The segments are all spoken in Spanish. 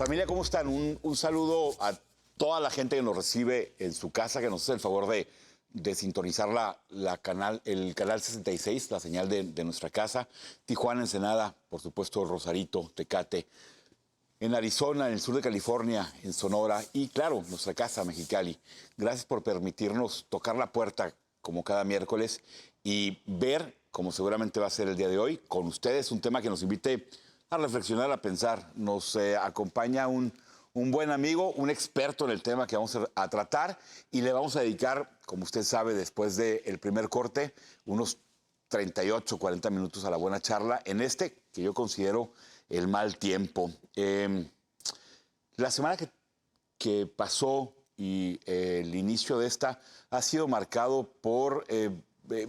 Familia, ¿cómo están? Un saludo a toda la gente que nos recibe en su casa, que nos hace el favor de sintonizar el canal 66, la señal de nuestra casa. Tijuana, Ensenada, por supuesto, Rosarito, Tecate. En Arizona, en el sur de California, en Sonora y, claro, nuestra casa, Mexicali. Gracias por permitirnos tocar la puerta como cada miércoles y ver, como seguramente va a ser el día de hoy, con ustedes un tema que nos invite a reflexionar, a pensar. Nos acompaña un buen amigo, un experto en el tema que vamos a tratar y le vamos a dedicar, como usted sabe, después del primer corte, unos 38, 40 minutos a la buena charla en este que yo considero el mal tiempo. La semana que pasó y el inicio de esta ha sido marcado por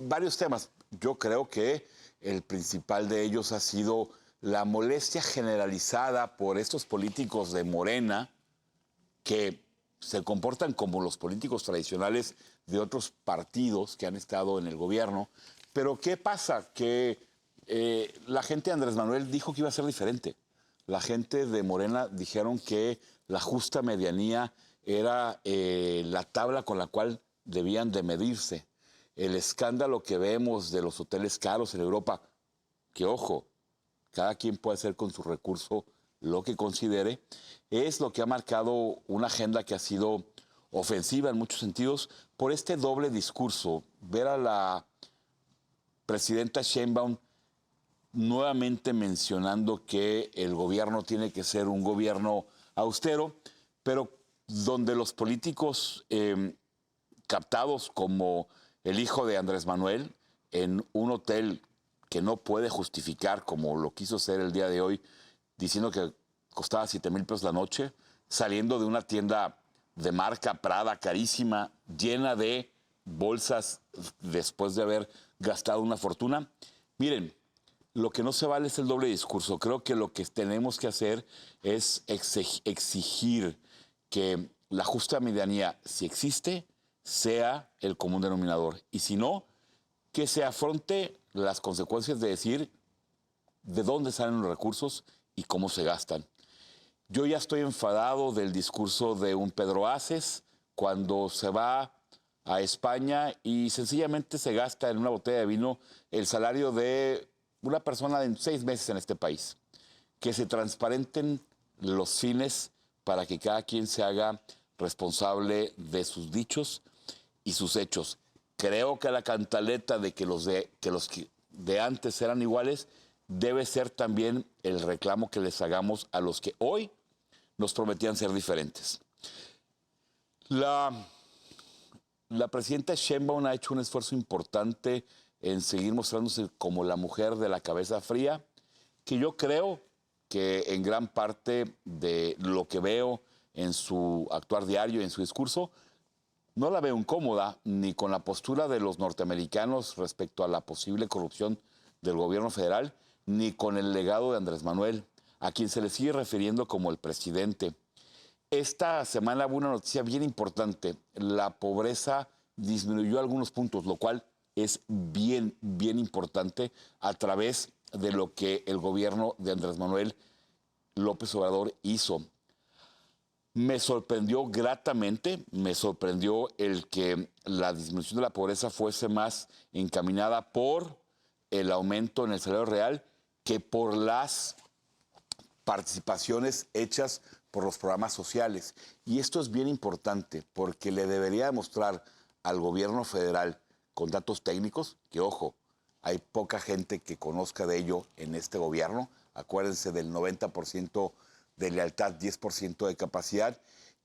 varios temas. Yo creo que el principal de ellos ha sido la molestia generalizada por estos políticos de Morena que se comportan como los políticos tradicionales de otros partidos que han estado en el gobierno. Pero ¿qué pasa? Que la gente de Andrés Manuel dijo que iba a ser diferente. La gente de Morena dijeron que la justa medianía era la tabla con la cual debían de medirse. El escándalo que vemos de los hoteles caros en Europa, que ojo, cada quien puede hacer con su recurso lo que considere, es lo que ha marcado una agenda que ha sido ofensiva en muchos sentidos por este doble discurso. Ver a la presidenta Sheinbaum nuevamente mencionando que el gobierno tiene que ser un gobierno austero, pero donde los políticos captados como el hijo de Andrés Manuel en un hotel que no puede justificar, como lo quiso hacer el día de hoy, diciendo que costaba 7,000 pesos la noche, saliendo de una tienda de marca Prada carísima, llena de bolsas después de haber gastado una fortuna. Miren, lo que no se vale es el doble discurso. Creo que lo que tenemos que hacer es exigir que la justa medianía, si existe, sea el común denominador. Y si no, que se afronte las consecuencias de decir de dónde salen los recursos y cómo se gastan. Yo ya estoy enfadado del discurso de un Pedro Aces cuando se va a España y sencillamente se gasta en una botella de vino el salario de una persona en 6 meses en este país. Que se transparenten los fines para que cada quien se haga responsable de sus dichos y sus hechos. Creo que la cantaleta de que los de antes eran iguales debe ser también el reclamo que les hagamos a los que hoy nos prometían ser diferentes. La presidenta Sheinbaum ha hecho un esfuerzo importante en seguir mostrándose como la mujer de la cabeza fría, que yo creo que en gran parte de lo que veo en su actuar diario y en su discurso, no la veo incómoda ni con la postura de los norteamericanos respecto a la posible corrupción del gobierno federal, ni con el legado de Andrés Manuel, a quien se le sigue refiriendo como el presidente. Esta semana hubo una noticia bien importante. La pobreza disminuyó algunos puntos, lo cual es bien, bien importante a través de lo que el gobierno de Andrés Manuel López Obrador hizo. Me sorprendió gratamente, me sorprendió el que la disminución de la pobreza fuese más encaminada por el aumento en el salario real que por las participaciones hechas por los programas sociales. Y esto es bien importante porque le debería demostrar al gobierno federal con datos técnicos, que ojo, hay poca gente que conozca de ello en este gobierno. Acuérdense del 90% de lealtad, 10% de capacidad,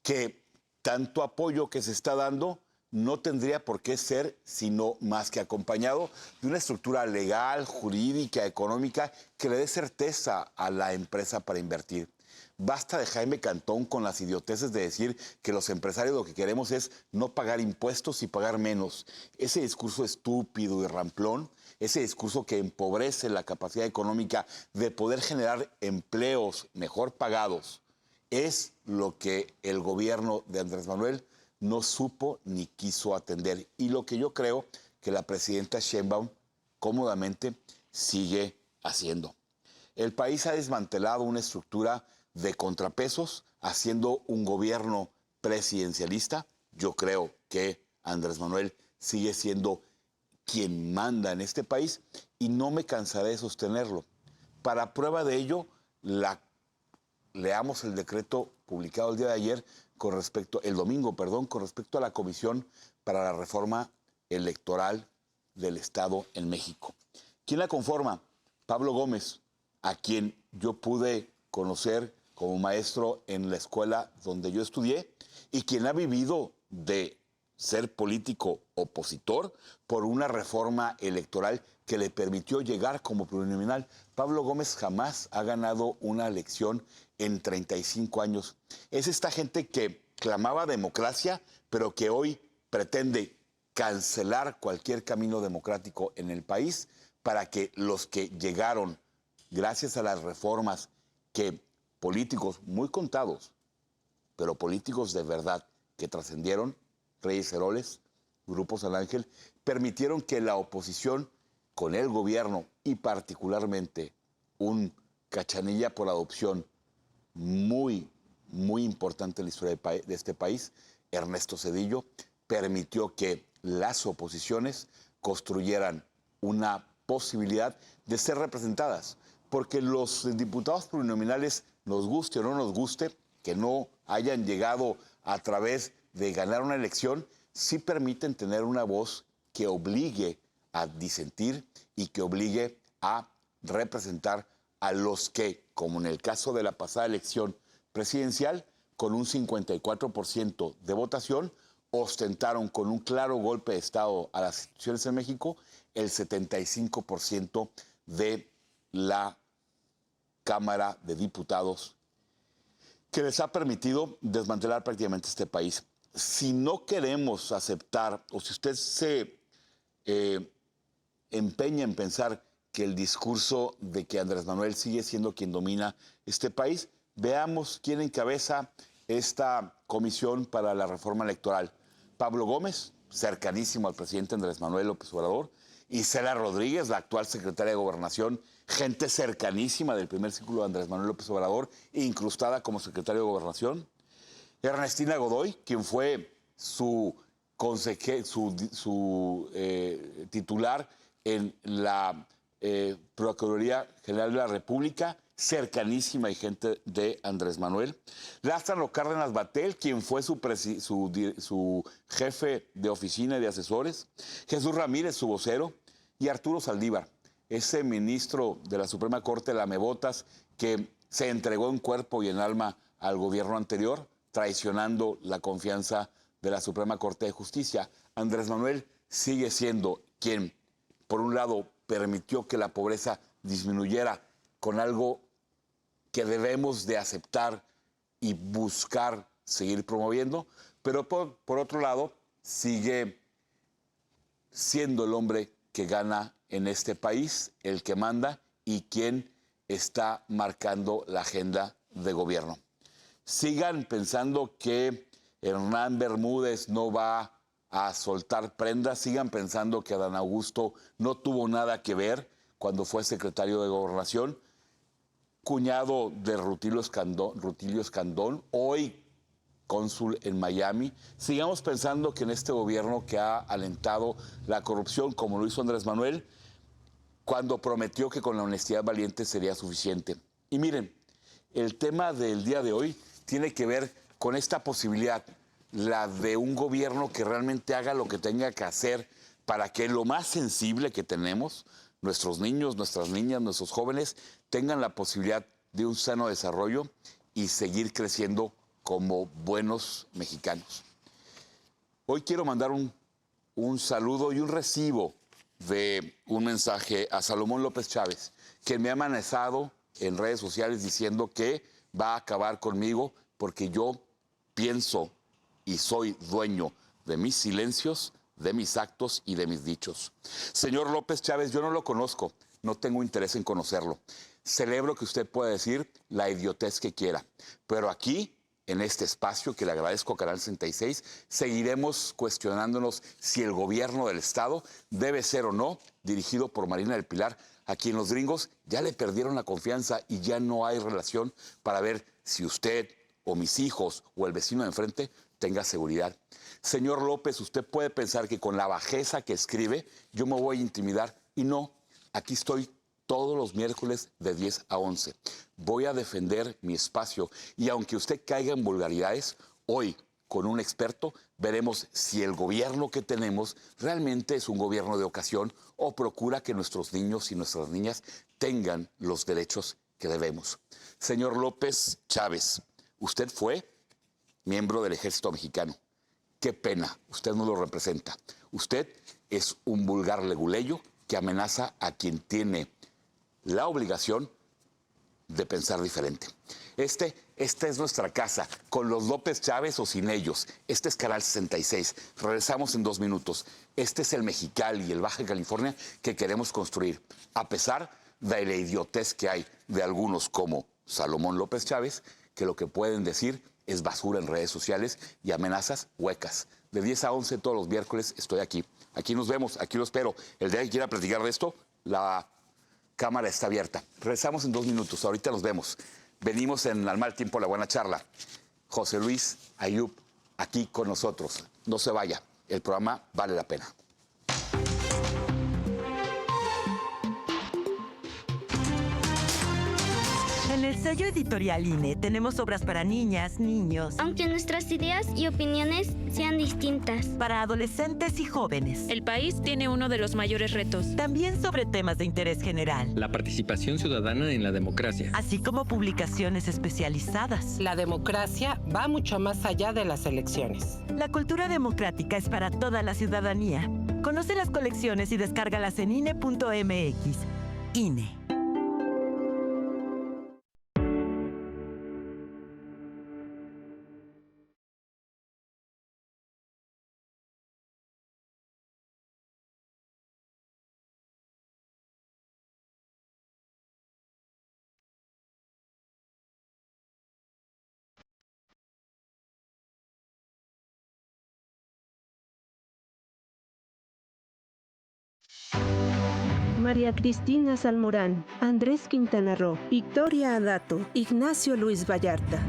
que tanto apoyo que se está dando no tendría por qué ser sino más que acompañado de una estructura legal, jurídica, económica que le dé certeza a la empresa para invertir. Basta de Jaime Cantón con las idioteces de decir que los empresarios lo que queremos es no pagar impuestos y pagar menos. Ese discurso estúpido y ramplón, ese discurso que empobrece la capacidad económica de poder generar empleos mejor pagados, es lo que el gobierno de Andrés Manuel no supo ni quiso atender. Y lo que yo creo que la presidenta Sheinbaum cómodamente sigue haciendo. El país ha desmantelado una estructura de contrapesos, haciendo un gobierno presidencialista. Yo creo que Andrés Manuel sigue siendo quien manda en este país y no me cansaré de sostenerlo. Para prueba de ello, leamos el decreto publicado el día de ayer el domingo, con respecto a la Comisión para la Reforma Electoral del Estado en México. ¿Quién la conforma? Pablo Gómez, a quien yo pude conocer como maestro en la escuela donde yo estudié y quien ha vivido de ser político opositor por una reforma electoral que le permitió llegar como plurinominal. Pablo Gómez jamás ha ganado una elección en 35 años. Es esta gente que clamaba democracia, pero que hoy pretende cancelar cualquier camino democrático en el país para que los que llegaron, gracias a las reformas que políticos muy contados, pero políticos de verdad que trascendieron, Reyes Heroles, Grupo San Ángel, permitieron que la oposición con el gobierno y particularmente un cachanilla por adopción muy importante en la historia de este país, Ernesto Zedillo, permitió que las oposiciones construyeran una posibilidad de ser representadas. Porque los diputados plurinominales, nos guste o no nos guste, que no hayan llegado a través de ganar una elección, sí permiten tener una voz que obligue a disentir y que obligue a representar a los que, como en el caso de la pasada elección presidencial, con un 54% de votación, ostentaron con un claro golpe de Estado a las instituciones en México el 75% de la Cámara de Diputados, que les ha permitido desmantelar prácticamente este país. Si no queremos aceptar, o si usted se empeña en pensar que el discurso de que Andrés Manuel sigue siendo quien domina este país, veamos quién encabeza esta comisión para la reforma electoral. Pablo Gómez, cercanísimo al presidente Andrés Manuel López Obrador, Isela Rodríguez, la actual secretaria de Gobernación, gente cercanísima del primer círculo de Andrés Manuel López Obrador, incrustada como secretario de Gobernación. Ernestina Godoy, quien fue su titular en la Procuraduría General de la República, cercanísima y gente de Andrés Manuel. Lázaro Cárdenas Batel, quien fue su jefe de oficina y de asesores. Jesús Ramírez, su vocero. Y Arturo Saldívar, ese ministro de la Suprema Corte, lamebotas, que se entregó en cuerpo y en alma al gobierno anterior, traicionando la confianza de la Suprema Corte de Justicia. Andrés Manuel sigue siendo quien, por un lado, permitió que la pobreza disminuyera con algo que debemos de aceptar y buscar seguir promoviendo, pero por otro lado, sigue siendo el hombre que gana en este país, el que manda y quien está marcando la agenda de gobierno. Sigan pensando que Hernán Bermúdez no va a soltar prendas, sigan pensando que Adán Augusto no tuvo nada que ver cuando fue secretario de Gobernación, cuñado de Rutilio Escandón, hoy cónsul en Miami. Sigamos pensando que en este gobierno que ha alentado la corrupción, como lo hizo Andrés Manuel, cuando prometió que con la honestidad valiente sería suficiente. Y miren, el tema del día de hoy tiene que ver con esta posibilidad, la de un gobierno que realmente haga lo que tenga que hacer para que lo más sensible que tenemos, nuestros niños, nuestras niñas, nuestros jóvenes, tengan la posibilidad de un sano desarrollo y seguir creciendo como buenos mexicanos. Hoy quiero mandar un saludo y un recibo de un mensaje a Salomón López Chávez, que me ha amenazado en redes sociales diciendo que va a acabar conmigo porque yo pienso y soy dueño de mis silencios, de mis actos y de mis dichos. Señor López Chávez, yo no lo conozco, no tengo interés en conocerlo. Celebro que usted pueda decir la idiotez que quiera, pero aquí, en este espacio que le agradezco a Canal 66, seguiremos cuestionándonos si el gobierno del Estado debe ser o no dirigido por Marina del Pilar, a quien los gringos ya le perdieron la confianza y ya no hay relación para ver si usted o mis hijos o el vecino de enfrente tenga seguridad. Señor López, usted puede pensar que con la bajeza que escribe yo me voy a intimidar. Y no, aquí estoy todos los miércoles de 10 a 11. Voy a defender mi espacio y aunque usted caiga en vulgaridades, hoy con un experto veremos si el gobierno que tenemos realmente es un gobierno de ocasión o procura que nuestros niños y nuestras niñas tengan los derechos que debemos. Señor López Chávez, usted fue miembro del Ejército Mexicano. Qué pena, usted no lo representa. Usted es un vulgar leguleyo que amenaza a quien tiene la obligación de pensar diferente. Esta es nuestra casa, con los López Chávez o sin ellos. Este es Canal 66. Regresamos en 2 minutos. Este es el Mexicali y el Baja California que queremos construir, a pesar de la idiotez que hay de algunos como Salomón López Chávez, que lo que pueden decir es basura en redes sociales y amenazas huecas. De 10 a 11 todos los miércoles estoy aquí. Aquí nos vemos, aquí lo espero. El día que quiera platicar de esto, la cámara está abierta. Regresamos en 2 minutos. Ahorita nos vemos. Venimos en Al Mal Tiempo, la buena charla. José Luis Ayub, aquí con nosotros. No se vaya. El programa vale la pena. En el sello editorial INE tenemos obras para niñas, niños, aunque nuestras ideas y opiniones sean distintas. para adolescentes y jóvenes. El país tiene uno de los mayores retos. También sobre temas de interés general, La participación ciudadana en la democracia. así como publicaciones especializadas. La democracia va mucho más allá de las elecciones. La cultura democrática es para toda la ciudadanía. Conoce las colecciones y descárgalas en INE.mx. INE. María Cristina Salmorán, Andrés Quintana Roo, Victoria Adato, Ignacio Luis Vallarta.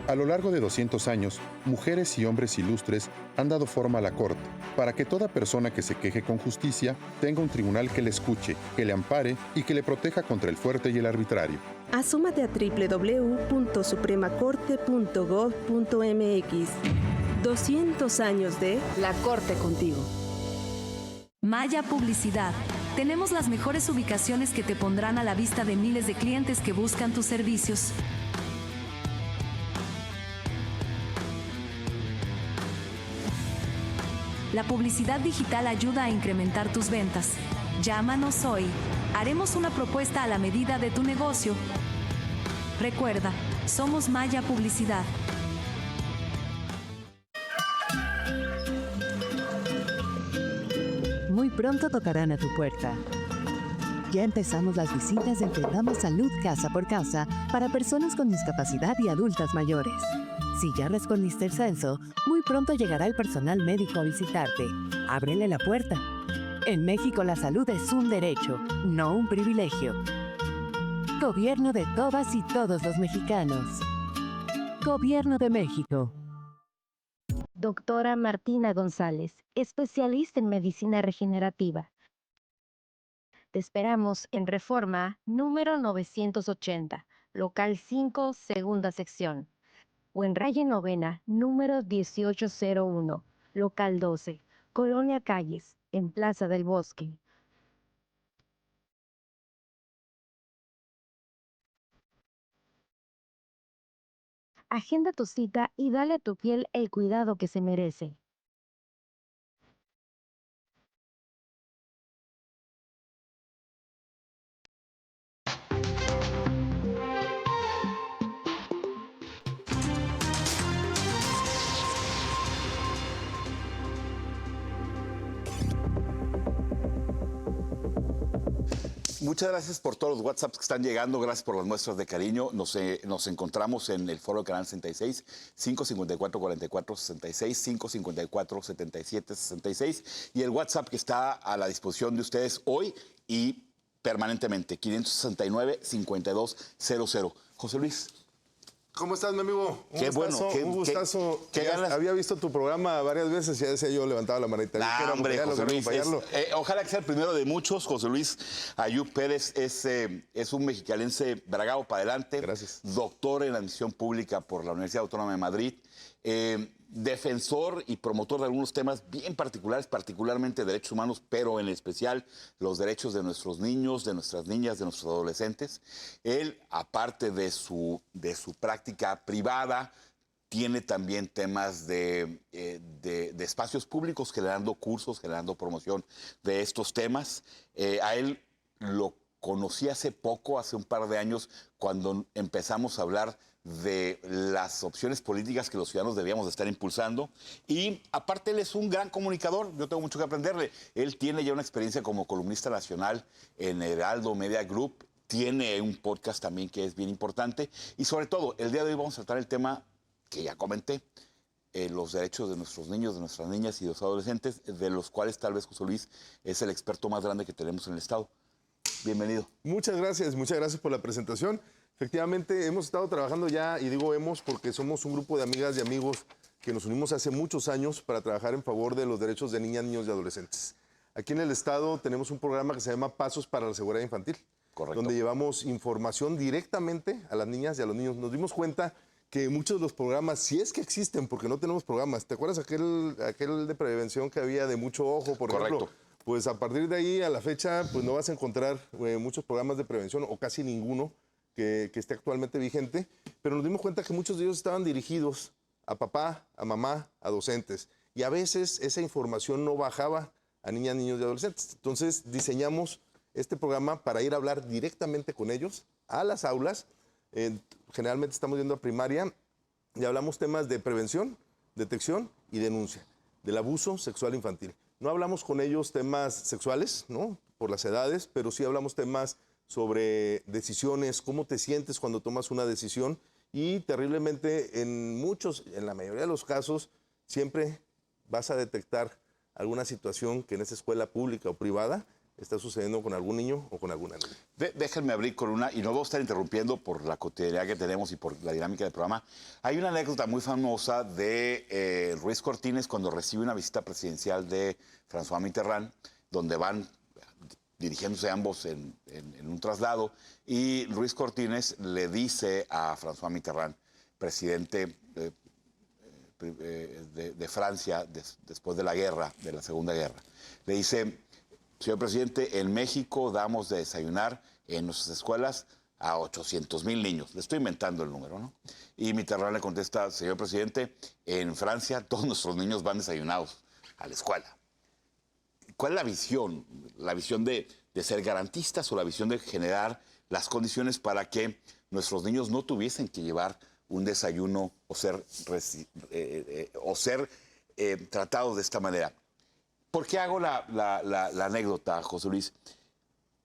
A lo largo de 200 años, mujeres y hombres ilustres han dado forma a la Corte, para que toda persona que se queje con justicia tenga un tribunal que le escuche, que le ampare y que le proteja contra el fuerte y el arbitrario. Asómate a www.supremacorte.gov.mx. 200 años de La Corte contigo. Maya Publicidad. Tenemos las mejores ubicaciones que te pondrán a la vista de miles de clientes que buscan tus servicios. La publicidad digital ayuda a incrementar tus ventas. Llámanos hoy. Haremos una propuesta a la medida de tu negocio. Recuerda, somos Maya Publicidad. Muy pronto tocarán a tu puerta. Ya empezamos las visitas de Enfrentamos Salud casa por casa para personas con discapacidad y adultas mayores. Si ya respondiste el censo, muy pronto llegará el personal médico a visitarte. Ábrele la puerta. En México la salud es un derecho, no un privilegio. Gobierno de todas y todos los mexicanos. Gobierno de México. Doctora Martina González, especialista en medicina regenerativa. Te esperamos en Reforma número 980, local 5, segunda sección. O en Raye Novena número 1801, local 12, Colonia Calles, en Plaza del Bosque. Agenda tu cita y dale a tu piel el cuidado que se merece. Muchas gracias por todos los WhatsApps que están llegando, gracias por las muestras de cariño. Nos encontramos en el foro de Canal 66, 554-4466, 554-7766 y el WhatsApp que está a la disposición de ustedes hoy y permanentemente, 569-5200. José Luis, ¿Cómo estás, mi amigo? Qué bueno, un gustazo. qué ganas. Había visto tu programa varias veces y ya decía yo, levantaba la manita. Nah, hombre, José Luis, ojalá que sea el primero de muchos. José Luis Ayub Pérez es un mexicalense bragado para adelante. Gracias. Doctor en admisión pública por la Universidad Autónoma de Madrid. Defensor y promotor de algunos temas bien particulares, particularmente derechos humanos, pero en especial los derechos de nuestros niños, de nuestras niñas, de nuestros adolescentes. Él, aparte de su práctica privada, tiene también temas de espacios públicos, generando cursos, generando promoción de estos temas. A él lo conocí hace poco, hace un par de años, cuando empezamos a hablar de las opciones políticas que los ciudadanos debíamos de estar impulsando. Y aparte él es un gran comunicador, yo tengo mucho que aprenderle. Él tiene ya una experiencia como columnista nacional en Heraldo Media Group, tiene un podcast también que es bien importante. Y sobre todo, el día de hoy vamos a tratar el tema que ya comenté, los derechos de nuestros niños, de nuestras niñas y de los adolescentes, de los cuales tal vez José Luis es el experto más grande que tenemos en el Estado. Bienvenido. Muchas gracias por la presentación. Efectivamente, hemos estado trabajando ya, y digo hemos porque somos un grupo de amigas y amigos que nos unimos hace muchos años para trabajar en favor de los derechos de niñas, niños y adolescentes. Aquí en el Estado tenemos un programa que se llama Pasos para la Seguridad Infantil, correcto, donde llevamos información directamente a las niñas y a los niños. Nos dimos cuenta que muchos de los programas, si es que existen, porque no tenemos programas, ¿te acuerdas aquel de prevención que había de mucho ojo, por ejemplo? Pues a partir de ahí, a la fecha, pues no vas a encontrar muchos programas de prevención o casi ninguno que esté actualmente vigente, pero nos dimos cuenta que muchos de ellos estaban dirigidos a papá, a mamá, a docentes, y a veces esa información no bajaba a niñas, niños y adolescentes. Entonces diseñamos este programa para ir a hablar directamente con ellos a las aulas. Generalmente estamos yendo a primaria y hablamos temas de prevención, detección y denuncia del abuso sexual infantil. No hablamos con ellos temas sexuales, ¿no?, por las edades, pero sí hablamos temas sobre decisiones, cómo te sientes cuando tomas una decisión, y terriblemente en la mayoría de los casos, siempre vas a detectar alguna situación que en esa escuela pública o privada está sucediendo con algún niño o con alguna niña. Déjenme abrir con una, y no voy a estar interrumpiendo por la cotidianidad que tenemos y por la dinámica del programa. Hay una anécdota muy famosa de Ruiz Cortines cuando recibe una visita presidencial de François Mitterrand, donde van dirigiéndose ambos en un traslado, y Ruiz Cortines le dice a François Mitterrand, presidente de Francia después de la guerra, de la Segunda Guerra, le dice: señor presidente, en México damos de desayunar en nuestras escuelas a 800,000 niños. Le estoy inventando el número, ¿no? Y Mitterrand le contesta: señor presidente, en Francia todos nuestros niños van desayunados a la escuela. ¿Cuál es la visión? ¿La visión de ser garantistas o la visión de generar las condiciones para que nuestros niños no tuviesen que llevar un desayuno o ser tratados de esta manera? ¿Por qué hago la anécdota, José Luis?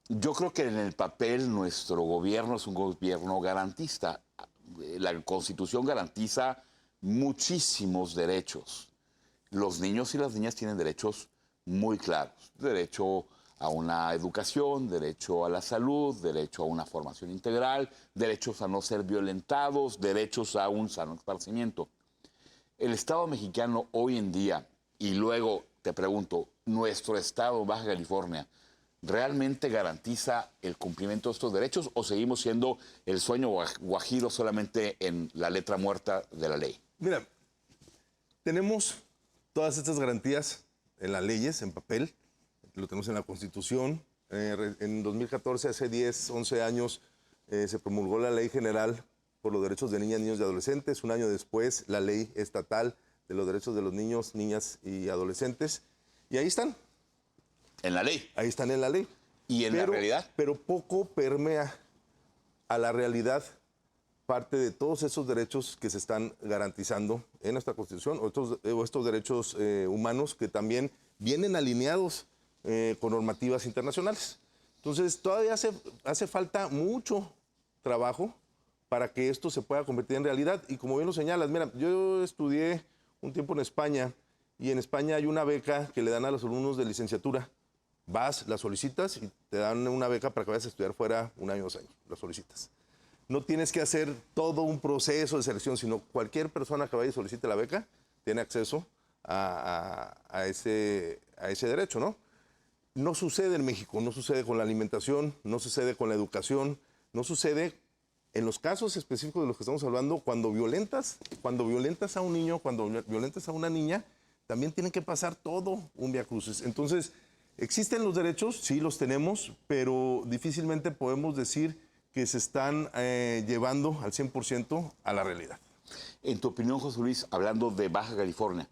Yo creo que en el papel nuestro gobierno es un gobierno garantista. La Constitución garantiza muchísimos derechos. Los niños y las niñas tienen derechos muy claros. Derecho a una educación, derecho a la salud, derecho a una formación integral, derechos a no ser violentados, derechos a un sano esparcimiento. El Estado mexicano hoy en día, y luego te pregunto, ¿nuestro Estado, Baja California, realmente garantiza el cumplimiento de estos derechos o seguimos siendo el sueño guajiro solamente en la letra muerta de la ley? Mira, tenemos todas estas garantías en las leyes, en papel, lo tenemos en la Constitución. En 2014, hace 10, 11 años, se promulgó la Ley General por los Derechos de Niñas, Niños y Adolescentes. Un año después, la Ley Estatal de los Derechos de los Niños, Niñas y Adolescentes. Y ahí están. ¿En la ley? Ahí están en la ley. ¿Y en la realidad? Pero poco permea a la realidad parte de todos esos derechos que se están garantizando en nuestra Constitución, o estos derechos humanos que también vienen alineados con normativas internacionales. Entonces, todavía hace falta mucho trabajo para que esto se pueda convertir en realidad. Y como bien lo señalas, mira, yo estudié un tiempo en España, y en España hay una beca que le dan a los alumnos de licenciatura. Vas, la solicitas y te dan una beca para que vayas a estudiar fuera 1 año, 2 años, la solicitas. no tienes que hacer todo un proceso de selección, sino cualquier persona que vaya y solicite la beca tiene acceso a ese derecho, ¿no? No sucede en México, no sucede con la alimentación, no sucede con la educación, no sucede en los casos específicos de los que estamos hablando. Cuando violentas a un niño, cuando violentas a una niña, también tienen que pasar todo un viacrucis. Entonces, ¿existen los derechos? Sí, los tenemos, pero difícilmente podemos decir que se están llevando al 100% a la realidad. En tu opinión, José Luis, hablando de Baja California,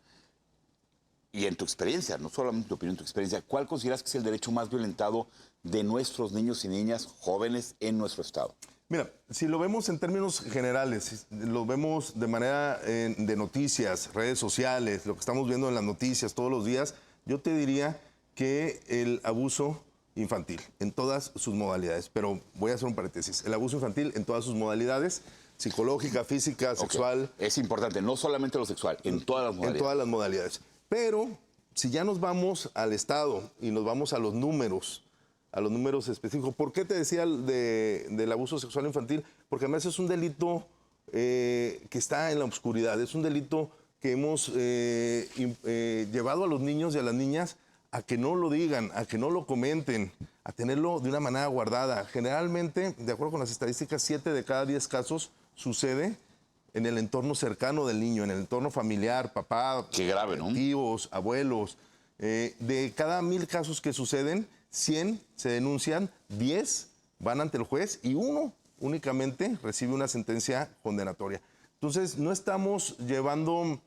y en tu experiencia, no solamente tu opinión, en tu experiencia, ¿cuál consideras que es el derecho más violentado de nuestros niños y niñas jóvenes en nuestro estado? Mira, si lo vemos en términos generales, lo vemos de manera de noticias, redes sociales, lo que estamos viendo en las noticias todos los días, yo te diría que el abuso infantil, en todas sus modalidades. Pero voy a hacer un paréntesis. El abuso infantil en todas sus modalidades, psicológica, física, sexual. Es importante, no solamente lo sexual, en todas las modalidades. En todas las modalidades. Pero si ya nos vamos al Estado y nos vamos a los números específicos, ¿por qué te decía del abuso sexual infantil? Porque además es un delito que está en la oscuridad, es un delito que hemos llevado a los niños y a las niñas a que no lo digan, a que no lo comenten, a tenerlo de una manera guardada. Generalmente, de acuerdo con las estadísticas, 7 de cada 10 casos sucede en el entorno cercano del niño, en el entorno familiar, papá, qué grave, ¿no? Tíos, abuelos. De cada 1000 casos que suceden, 100 se denuncian, 10 van ante el juez y 1 únicamente recibe una sentencia condenatoria. Entonces, no estamos llevando...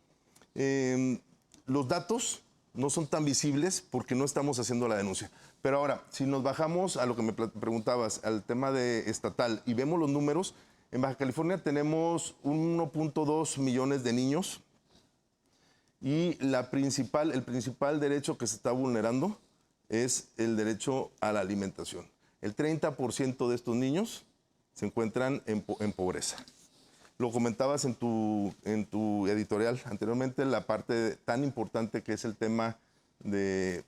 los datos no son tan visibles porque no estamos haciendo la denuncia. Pero ahora, si nos bajamos a lo que me preguntabas, al tema de estatal, y vemos los números, en Baja California tenemos 1.2 millones de niños y el principal derecho que se está vulnerando es el derecho a la alimentación. El 30% de estos niños se encuentran en pobreza. Lo comentabas en tu editorial anteriormente, la parte tan importante que es el tema de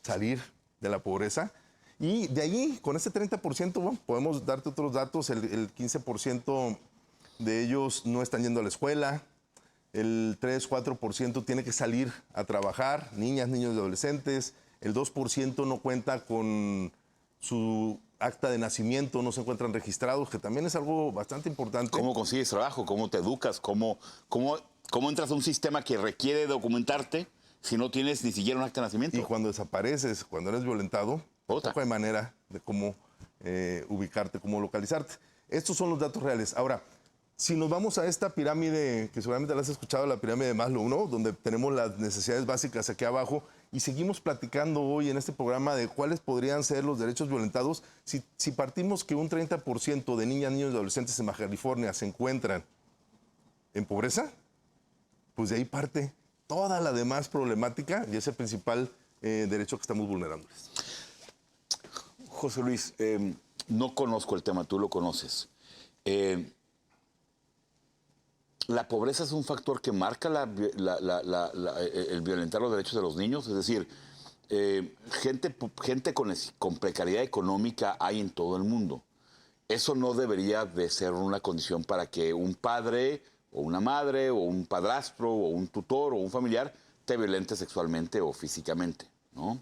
salir de la pobreza. Y de allí, con ese 30%, bueno, podemos darte otros datos. El 15% de ellos no están yendo a la escuela. El 3-4% tiene que salir a trabajar, niñas, niños y adolescentes. El 2% no cuenta con su acta de nacimiento, no se encuentran registrados, que también es algo bastante importante. ¿Cómo consigues trabajo? ¿Cómo te educas? ¿Cómo entras a un sistema que requiere documentarte si no tienes ni siquiera un acta de nacimiento? Y cuando desapareces, cuando eres violentado, tampoco hay manera de cómo ubicarte, cómo localizarte. Estos son los datos reales. Ahora, si nos vamos a esta pirámide, que seguramente la has escuchado, la pirámide de Maslow, ¿no? Donde tenemos las necesidades básicas aquí abajo, y seguimos platicando hoy en este programa de cuáles podrían ser los derechos violentados. Si partimos que un 30% de niñas, niños y adolescentes en Baja California se encuentran en pobreza, pues de ahí parte toda la demás problemática y ese principal derecho que estamos vulnerándoles. José Luis, no conozco el tema, tú lo conoces. ¿La pobreza es un factor que marca el violentar los derechos de los niños? Es decir, gente con precariedad económica hay en todo el mundo. Eso no debería de ser una condición para que un padre o una madre o un padrastro o un tutor o un familiar te violente sexualmente o físicamente, ¿no?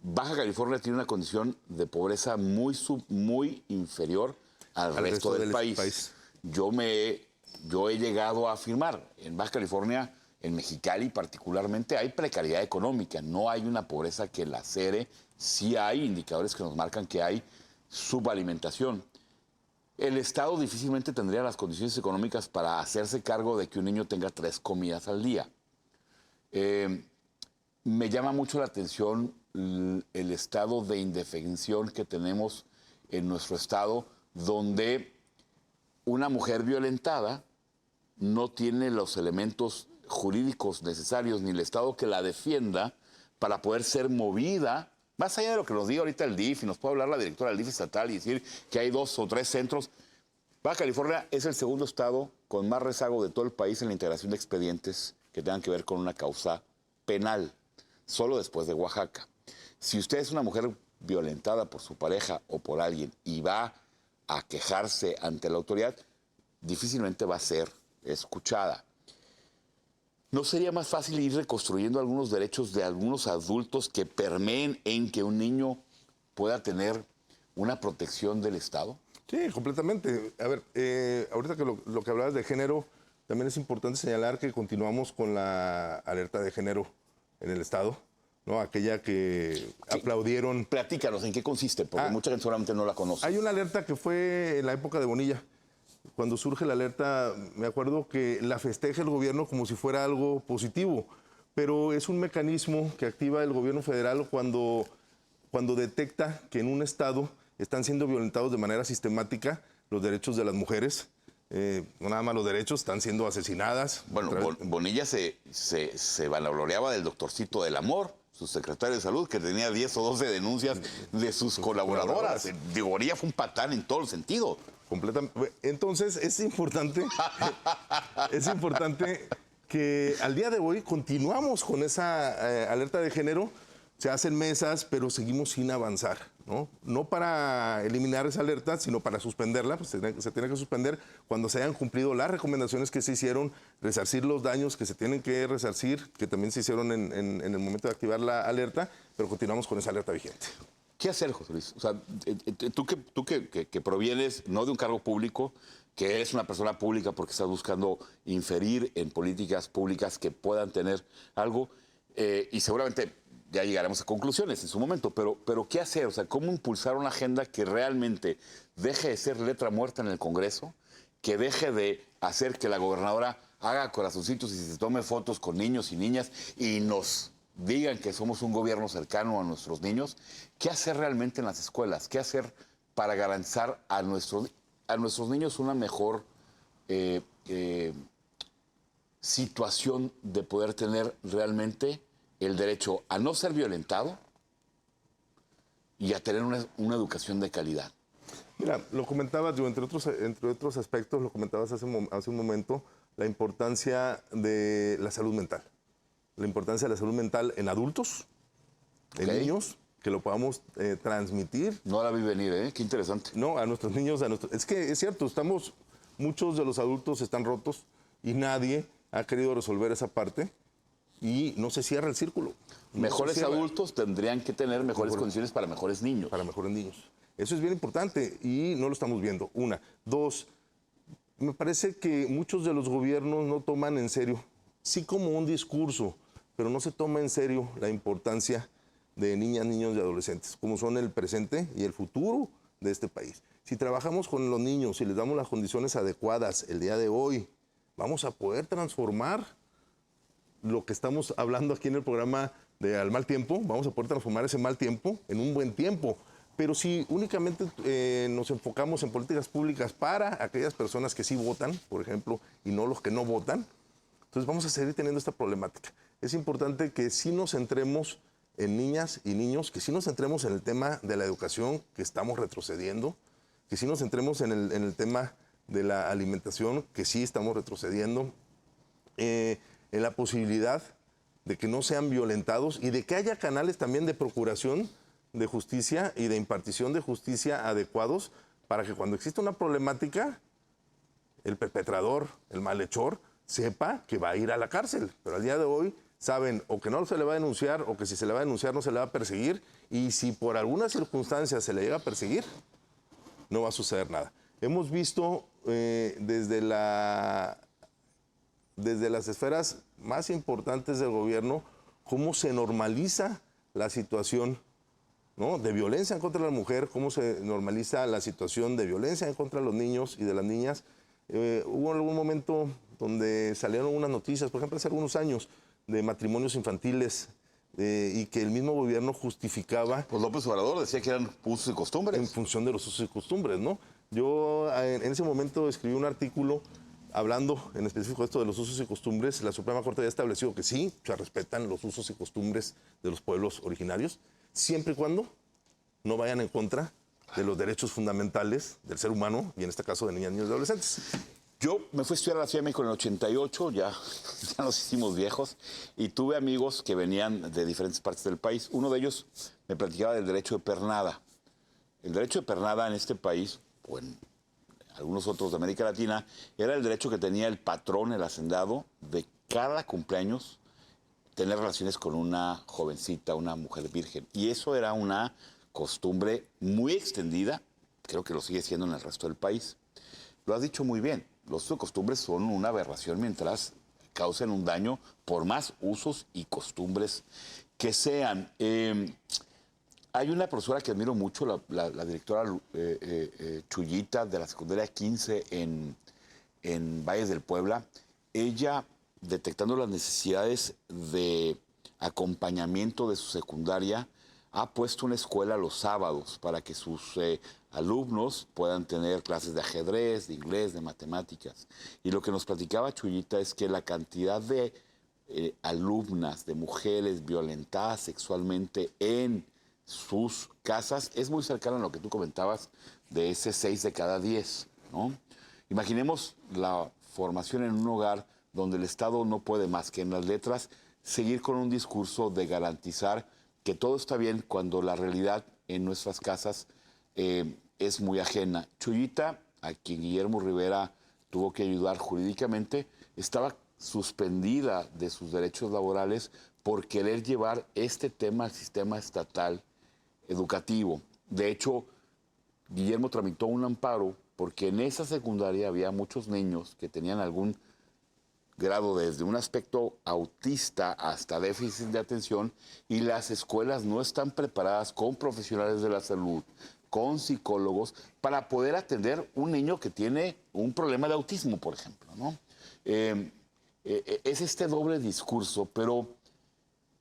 Baja California tiene una condición de pobreza muy inferior al resto del país. Yo he llegado a afirmar, en Baja California, en Mexicali particularmente, hay precariedad económica, no hay una pobreza que lacere, sí hay indicadores que nos marcan que hay subalimentación. El Estado difícilmente tendría las condiciones económicas para hacerse cargo de que un niño tenga 3 comidas al día. Me llama mucho la atención el estado de indefensión que tenemos en nuestro estado, donde una mujer violentada no tiene los elementos jurídicos necesarios ni el Estado que la defienda para poder ser movida, más allá de lo que nos diga ahorita el DIF, y nos puede hablar la directora del DIF estatal y decir que hay 2 o 3 centros. Baja California es el segundo estado con más rezago de todo el país en la integración de expedientes que tengan que ver con una causa penal, solo después de Oaxaca. Si usted es una mujer violentada por su pareja o por alguien y va a quejarse ante la autoridad, difícilmente va a ser escuchada. ¿No sería más fácil ir reconstruyendo algunos derechos de algunos adultos que permeen en que un niño pueda tener una protección del Estado? Sí, completamente. A ver, ahorita que lo que hablabas de género, también es importante señalar que continuamos con la alerta de género en el Estado, ¿no? Aquella que aplaudieron. Platícanos, ¿en qué consiste? Porque mucha gente seguramente no la conoce. Hay una alerta que fue en la época de Bonilla. Cuando surge la alerta, me acuerdo que la festeja el gobierno como si fuera algo positivo, pero es un mecanismo que activa el gobierno federal cuando detecta que en un estado están siendo violentados de manera sistemática los derechos de las mujeres. No nada más los derechos, están siendo asesinadas. Bueno, Bonilla se vanagloreaba del doctorcito del amor, su secretario de salud, que tenía 10 o 12 denuncias de sus colaboradoras. Bonilla fue un patán en todo el sentido. Completamente. Entonces, es importante que al día de hoy continuamos con esa alerta de género. Se hacen mesas, pero seguimos sin avanzar, ¿no? No para eliminar esa alerta, sino para suspenderla. Pues se tiene que suspender cuando se hayan cumplido las recomendaciones que se hicieron, resarcir los daños que se tienen que resarcir, que también se hicieron en el momento de activar la alerta, pero continuamos con esa alerta vigente. ¿Qué hacer, José Luis? O sea, tú que provienes no de un cargo público, que eres una persona pública porque estás buscando inferir en políticas públicas que puedan tener algo, y seguramente ya llegaremos a conclusiones en su momento, pero ¿qué hacer? O sea, ¿cómo impulsar una agenda que realmente deje de ser letra muerta en el Congreso, que deje de hacer que la gobernadora haga corazoncitos y se tome fotos con niños y niñas y nos digan que somos un gobierno cercano a nuestros niños? ¿Qué hacer realmente en las escuelas? ¿Qué hacer para garantizar a nuestros niños una mejor situación de poder tener realmente el derecho a no ser violentado y a tener una educación de calidad? Mira, lo comentabas, yo, entre otros aspectos, lo comentabas hace un momento, la importancia de la salud mental. La importancia de la salud mental en adultos, en niños, que lo podamos transmitir. No la vi venir, ¿eh? Qué interesante. No, a nuestros niños, es que es cierto, muchos de los adultos están rotos y nadie ha querido resolver esa parte y no se cierra el círculo. Mejores adultos tendrían que tener mejores condiciones para mejores niños. Para mejores niños. Eso es bien importante y no lo estamos viendo. Una. Dos, me parece que muchos de los gobiernos no toman en serio, sí como un discurso, pero no se toma en serio la importancia de niñas, niños y adolescentes, como son el presente y el futuro de este país. Si trabajamos con los niños y les damos las condiciones adecuadas el día de hoy, vamos a poder transformar lo que estamos hablando aquí en el programa de Al Mal Tiempo, vamos a poder transformar ese mal tiempo en un buen tiempo. Pero si únicamente nos enfocamos en políticas públicas para aquellas personas que sí votan, por ejemplo, y no los que no votan, entonces vamos a seguir teniendo esta problemática. Es importante que sí nos centremos en niñas y niños, que sí nos centremos en el tema de la educación, que estamos retrocediendo, que sí nos centremos en el tema de la alimentación, que sí estamos retrocediendo, en la posibilidad de que no sean violentados y de que haya canales también de procuración de justicia y de impartición de justicia adecuados para que cuando exista una problemática, el perpetrador, el malhechor, sepa que va a ir a la cárcel. Pero al día de hoy saben o que no se le va a denunciar o que si se le va a denunciar no se le va a perseguir, y si por alguna circunstancia se le llega a perseguir, no va a suceder nada. Hemos visto desde las esferas más importantes del gobierno cómo se normaliza la situación, ¿no?, de violencia en contra de la mujer, cómo se normaliza la situación de violencia en contra de los niños y de las niñas. Hubo algún momento donde salieron unas noticias, por ejemplo, hace algunos años, de matrimonios infantiles y que el mismo gobierno justificaba. Pues López Obrador decía que eran usos y costumbres. En función de los usos y costumbres, ¿no? Yo en ese momento escribí un artículo hablando en específico de esto de los usos y costumbres. La Suprema Corte ya ha establecido que sí, se respetan los usos y costumbres de los pueblos originarios, siempre y cuando no vayan en contra de los derechos fundamentales del ser humano, y en este caso de niñas, niños y adolescentes. Yo me fui a estudiar a la Ciudad de México en el 88, ya nos hicimos viejos, y tuve amigos que venían de diferentes partes del país. Uno de ellos me platicaba del derecho de pernada. El derecho de pernada en este país o en algunos otros de América Latina, era el derecho que tenía el patrón, el hacendado, de cada cumpleaños tener relaciones con una jovencita, una mujer virgen. Y eso era una costumbre muy extendida, creo que lo sigue siendo en el resto del país. Lo has dicho muy bien, los usos de costumbres son una aberración mientras causen un daño por más usos y costumbres que sean. Hay una profesora que admiro mucho, la directora Chuyita, de la secundaria 15 en Valles del Puebla. Ella, detectando las necesidades de acompañamiento de su secundaria, ha puesto una escuela los sábados para que sus alumnos puedan tener clases de ajedrez, de inglés, de matemáticas. Y lo que nos platicaba Chuyita es que la cantidad de alumnas, de mujeres violentadas sexualmente en sus casas es muy cercana a lo que tú comentabas de ese 6 de cada 10, ¿no? Imaginemos la formación en un hogar donde el Estado no puede más que en las letras seguir con un discurso de garantizar que todo está bien cuando la realidad en nuestras casas es muy ajena. Chuyita, a quien Guillermo Rivera tuvo que ayudar jurídicamente, estaba suspendida de sus derechos laborales por querer llevar este tema al sistema estatal educativo. De hecho, Guillermo tramitó un amparo porque en esa secundaria había muchos niños que tenían algún grado desde un aspecto autista hasta déficit de atención y las escuelas no están preparadas con profesionales de la salud, con psicólogos, para poder atender un niño que tiene un problema de autismo, por ejemplo, ¿no? Es este doble discurso, pero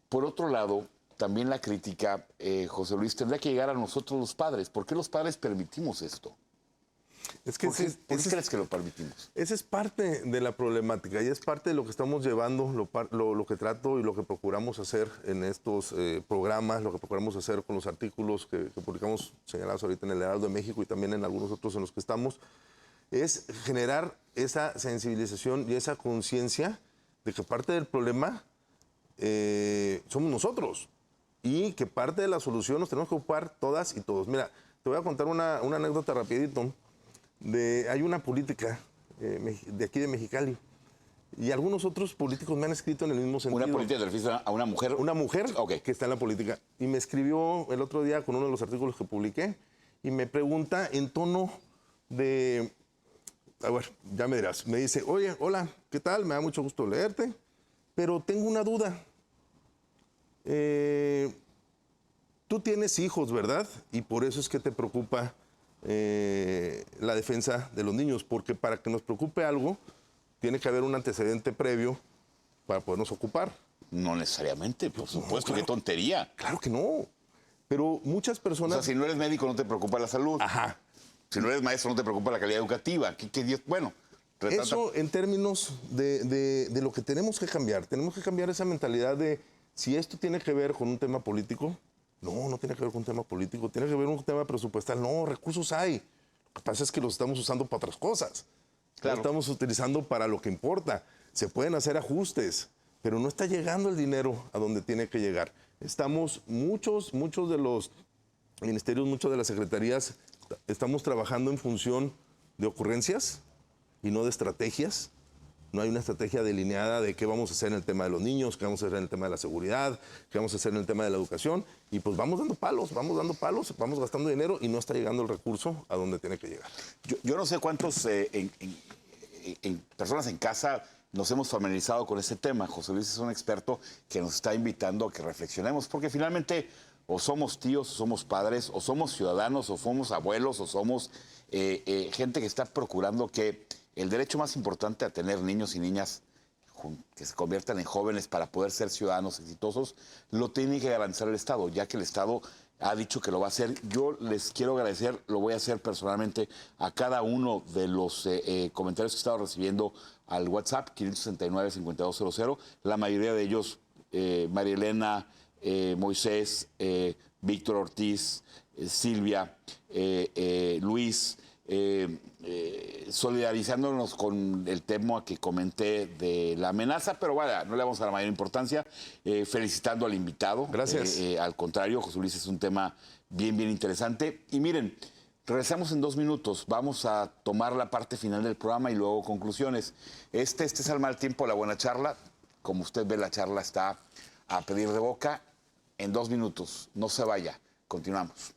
por otro lado, también la crítica, José Luis, tendrá que llegar a nosotros los padres. ¿Por qué los padres permitimos esto? Es que ¿Por qué crees que lo permitimos? Esa es parte de la problemática y es parte de lo que estamos llevando, lo que trato y lo que procuramos hacer en estos programas, lo que procuramos hacer con los artículos que publicamos señalados ahorita en el Heraldo de México y también en algunos otros en los que estamos, es generar esa sensibilización y esa conciencia de que parte del problema somos nosotros y que parte de la solución nos tenemos que ocupar todas y todos. Mira, te voy a contar una anécdota rapidito. Hay una política de aquí de Mexicali y algunos otros políticos me han escrito en el mismo sentido. ¿Una política que refiere a una mujer? Una mujer que está en la política. Y me escribió el otro día con uno de los artículos que publiqué y me pregunta en tono de... A ver, ya me dirás. Me dice, oye, hola, ¿qué tal? Me da mucho gusto leerte, pero tengo una duda. Tú tienes hijos, ¿verdad? Y por eso es que te preocupa la defensa de los niños, porque para que nos preocupe algo, tiene que haber un antecedente previo para podernos ocupar. No necesariamente, por supuesto, claro, qué tontería. Claro que no, pero muchas personas... O sea, si no eres médico no te preocupa la salud. Ajá. Si no eres maestro no te preocupa la calidad educativa. Bueno, retrata... Eso en términos de lo que tenemos que cambiar esa mentalidad de si esto tiene que ver con un tema político. No tiene que ver con un tema político, tiene que ver con un tema presupuestal. No, recursos hay. Lo que pasa es que los estamos usando para otras cosas. Claro. Los estamos utilizando para lo que importa. Se pueden hacer ajustes, pero no está llegando el dinero a donde tiene que llegar. Estamos, muchos de los ministerios, muchas de las secretarías, estamos trabajando en función de ocurrencias y no de estrategias. No hay una estrategia delineada de qué vamos a hacer en el tema de los niños, qué vamos a hacer en el tema de la seguridad, qué vamos a hacer en el tema de la educación. Y pues vamos dando palos, vamos gastando dinero y no está llegando el recurso a donde tiene que llegar. Yo no sé cuántos personas en casa nos hemos familiarizado con ese tema. José Luis es un experto que nos está invitando a que reflexionemos, porque finalmente o somos tíos, o somos padres, o somos ciudadanos, o somos abuelos, o somos gente que está procurando que el derecho más importante a tener niños y niñas que se conviertan en jóvenes para poder ser ciudadanos exitosos, lo tiene que garantizar el Estado, ya que el Estado ha dicho que lo va a hacer. Yo les quiero agradecer, lo voy a hacer personalmente, a cada uno de los comentarios que he estado recibiendo al WhatsApp 569-5200. La mayoría de ellos, María Elena, Moisés, Víctor Ortiz, Silvia, Luis, solidarizándonos con el tema que comenté de la amenaza, pero vaya, no le vamos a dar mayor importancia, felicitando al invitado. Gracias. Al contrario, José Luis, es un tema bien interesante. Y miren, Regresamos en 2 minutos. Vamos a tomar la parte final del programa y luego conclusiones. Este es el mal tiempo, la buena charla. Como usted ve, la charla está a pedir de boca. En 2 minutos. No se vaya. Continuamos.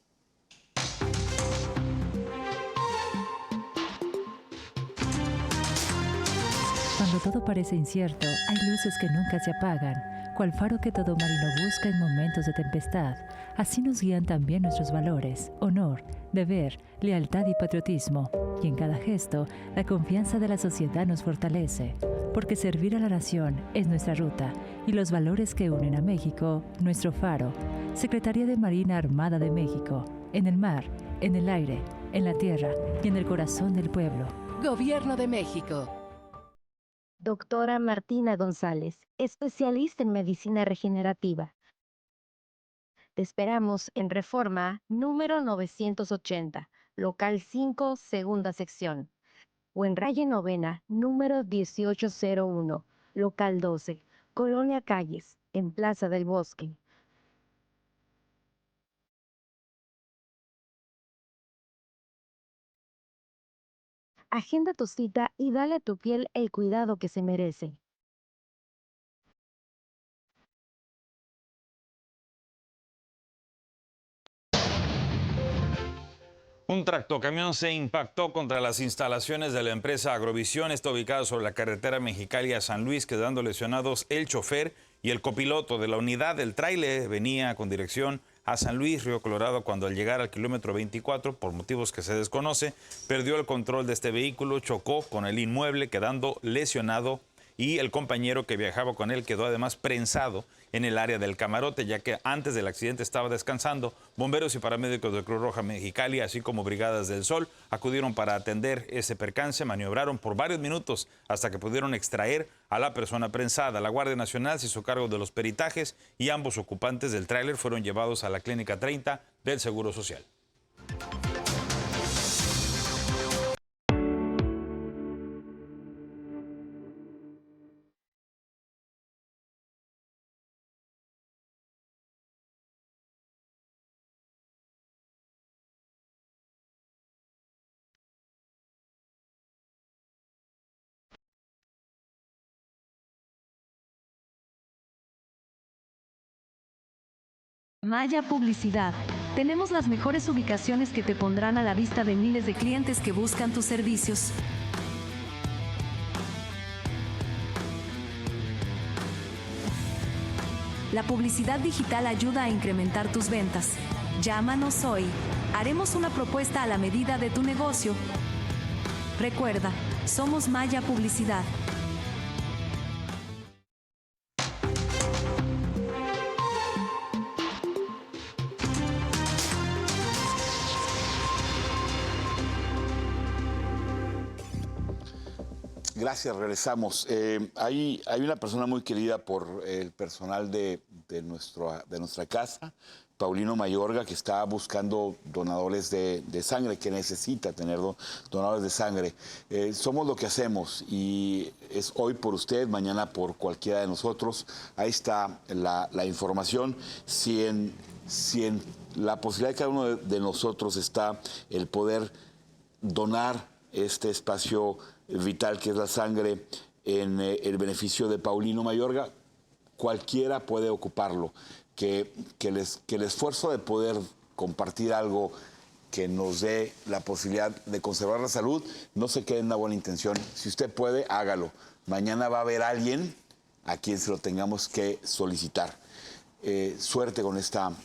Cuando todo parece incierto, hay luces que nunca se apagan, cual faro que todo marino busca en momentos de tempestad. Así nos guían también nuestros valores, honor, deber, lealtad y patriotismo. Y en cada gesto, la confianza de la sociedad nos fortalece, porque servir a la nación es nuestra ruta y los valores que unen a México, nuestro faro. Secretaría de Marina Armada de México, en el mar, en el aire, en la tierra y en el corazón del pueblo. Gobierno de México. Doctora Martina González, especialista en medicina regenerativa. Te esperamos en Reforma número 980, local 5, segunda sección. O en Raye Novena número 1801, local 12, Colonia Calles, en Plaza del Bosque. Agenda tu cita y dale a tu piel el cuidado que se merece. Un tractocamión se impactó contra las instalaciones de la empresa Agrovisión. Está ubicado sobre la carretera Mexicali a San Luis, quedando lesionados el chofer y el copiloto de la unidad. El tráiler venía con dirección a San Luis, Río Colorado, cuando al llegar al kilómetro 24, por motivos que se desconoce, perdió el control de este vehículo, chocó con el inmueble, quedando lesionado, y el compañero que viajaba con él quedó además prensado en el área del camarote, ya que antes del accidente estaba descansando. Bomberos y paramédicos de Cruz Roja Mexicali, así como Brigadas del Sol, acudieron para atender ese percance. Maniobraron por varios minutos hasta que pudieron extraer a la persona prensada. La Guardia Nacional se hizo cargo de los peritajes y ambos ocupantes del tráiler fueron llevados a la Clínica 30 del Seguro Social. Maya Publicidad. Tenemos las mejores ubicaciones que te pondrán a la vista de miles de clientes que buscan tus servicios. La publicidad digital ayuda a incrementar tus ventas. Llámanos hoy. Haremos una propuesta a la medida de tu negocio. Recuerda, somos Maya Publicidad. Gracias, regresamos. Hay una persona muy querida por el personal de nuestra casa, Paulino Mayorga, que está buscando donadores de sangre, que necesita tener donadores de sangre. Somos lo que hacemos y es hoy por usted, mañana por cualquiera de nosotros. Ahí está la información. Si en la posibilidad de cada uno de nosotros está el poder donar este espacio vital que es la sangre en el beneficio de Paulino Mayorga, cualquiera puede ocuparlo. Que el esfuerzo de poder compartir algo que nos dé la posibilidad de conservar la salud no se quede en una buena intención. Si usted puede, hágalo. Mañana va a haber alguien a quien se lo tengamos que solicitar. Suerte con esta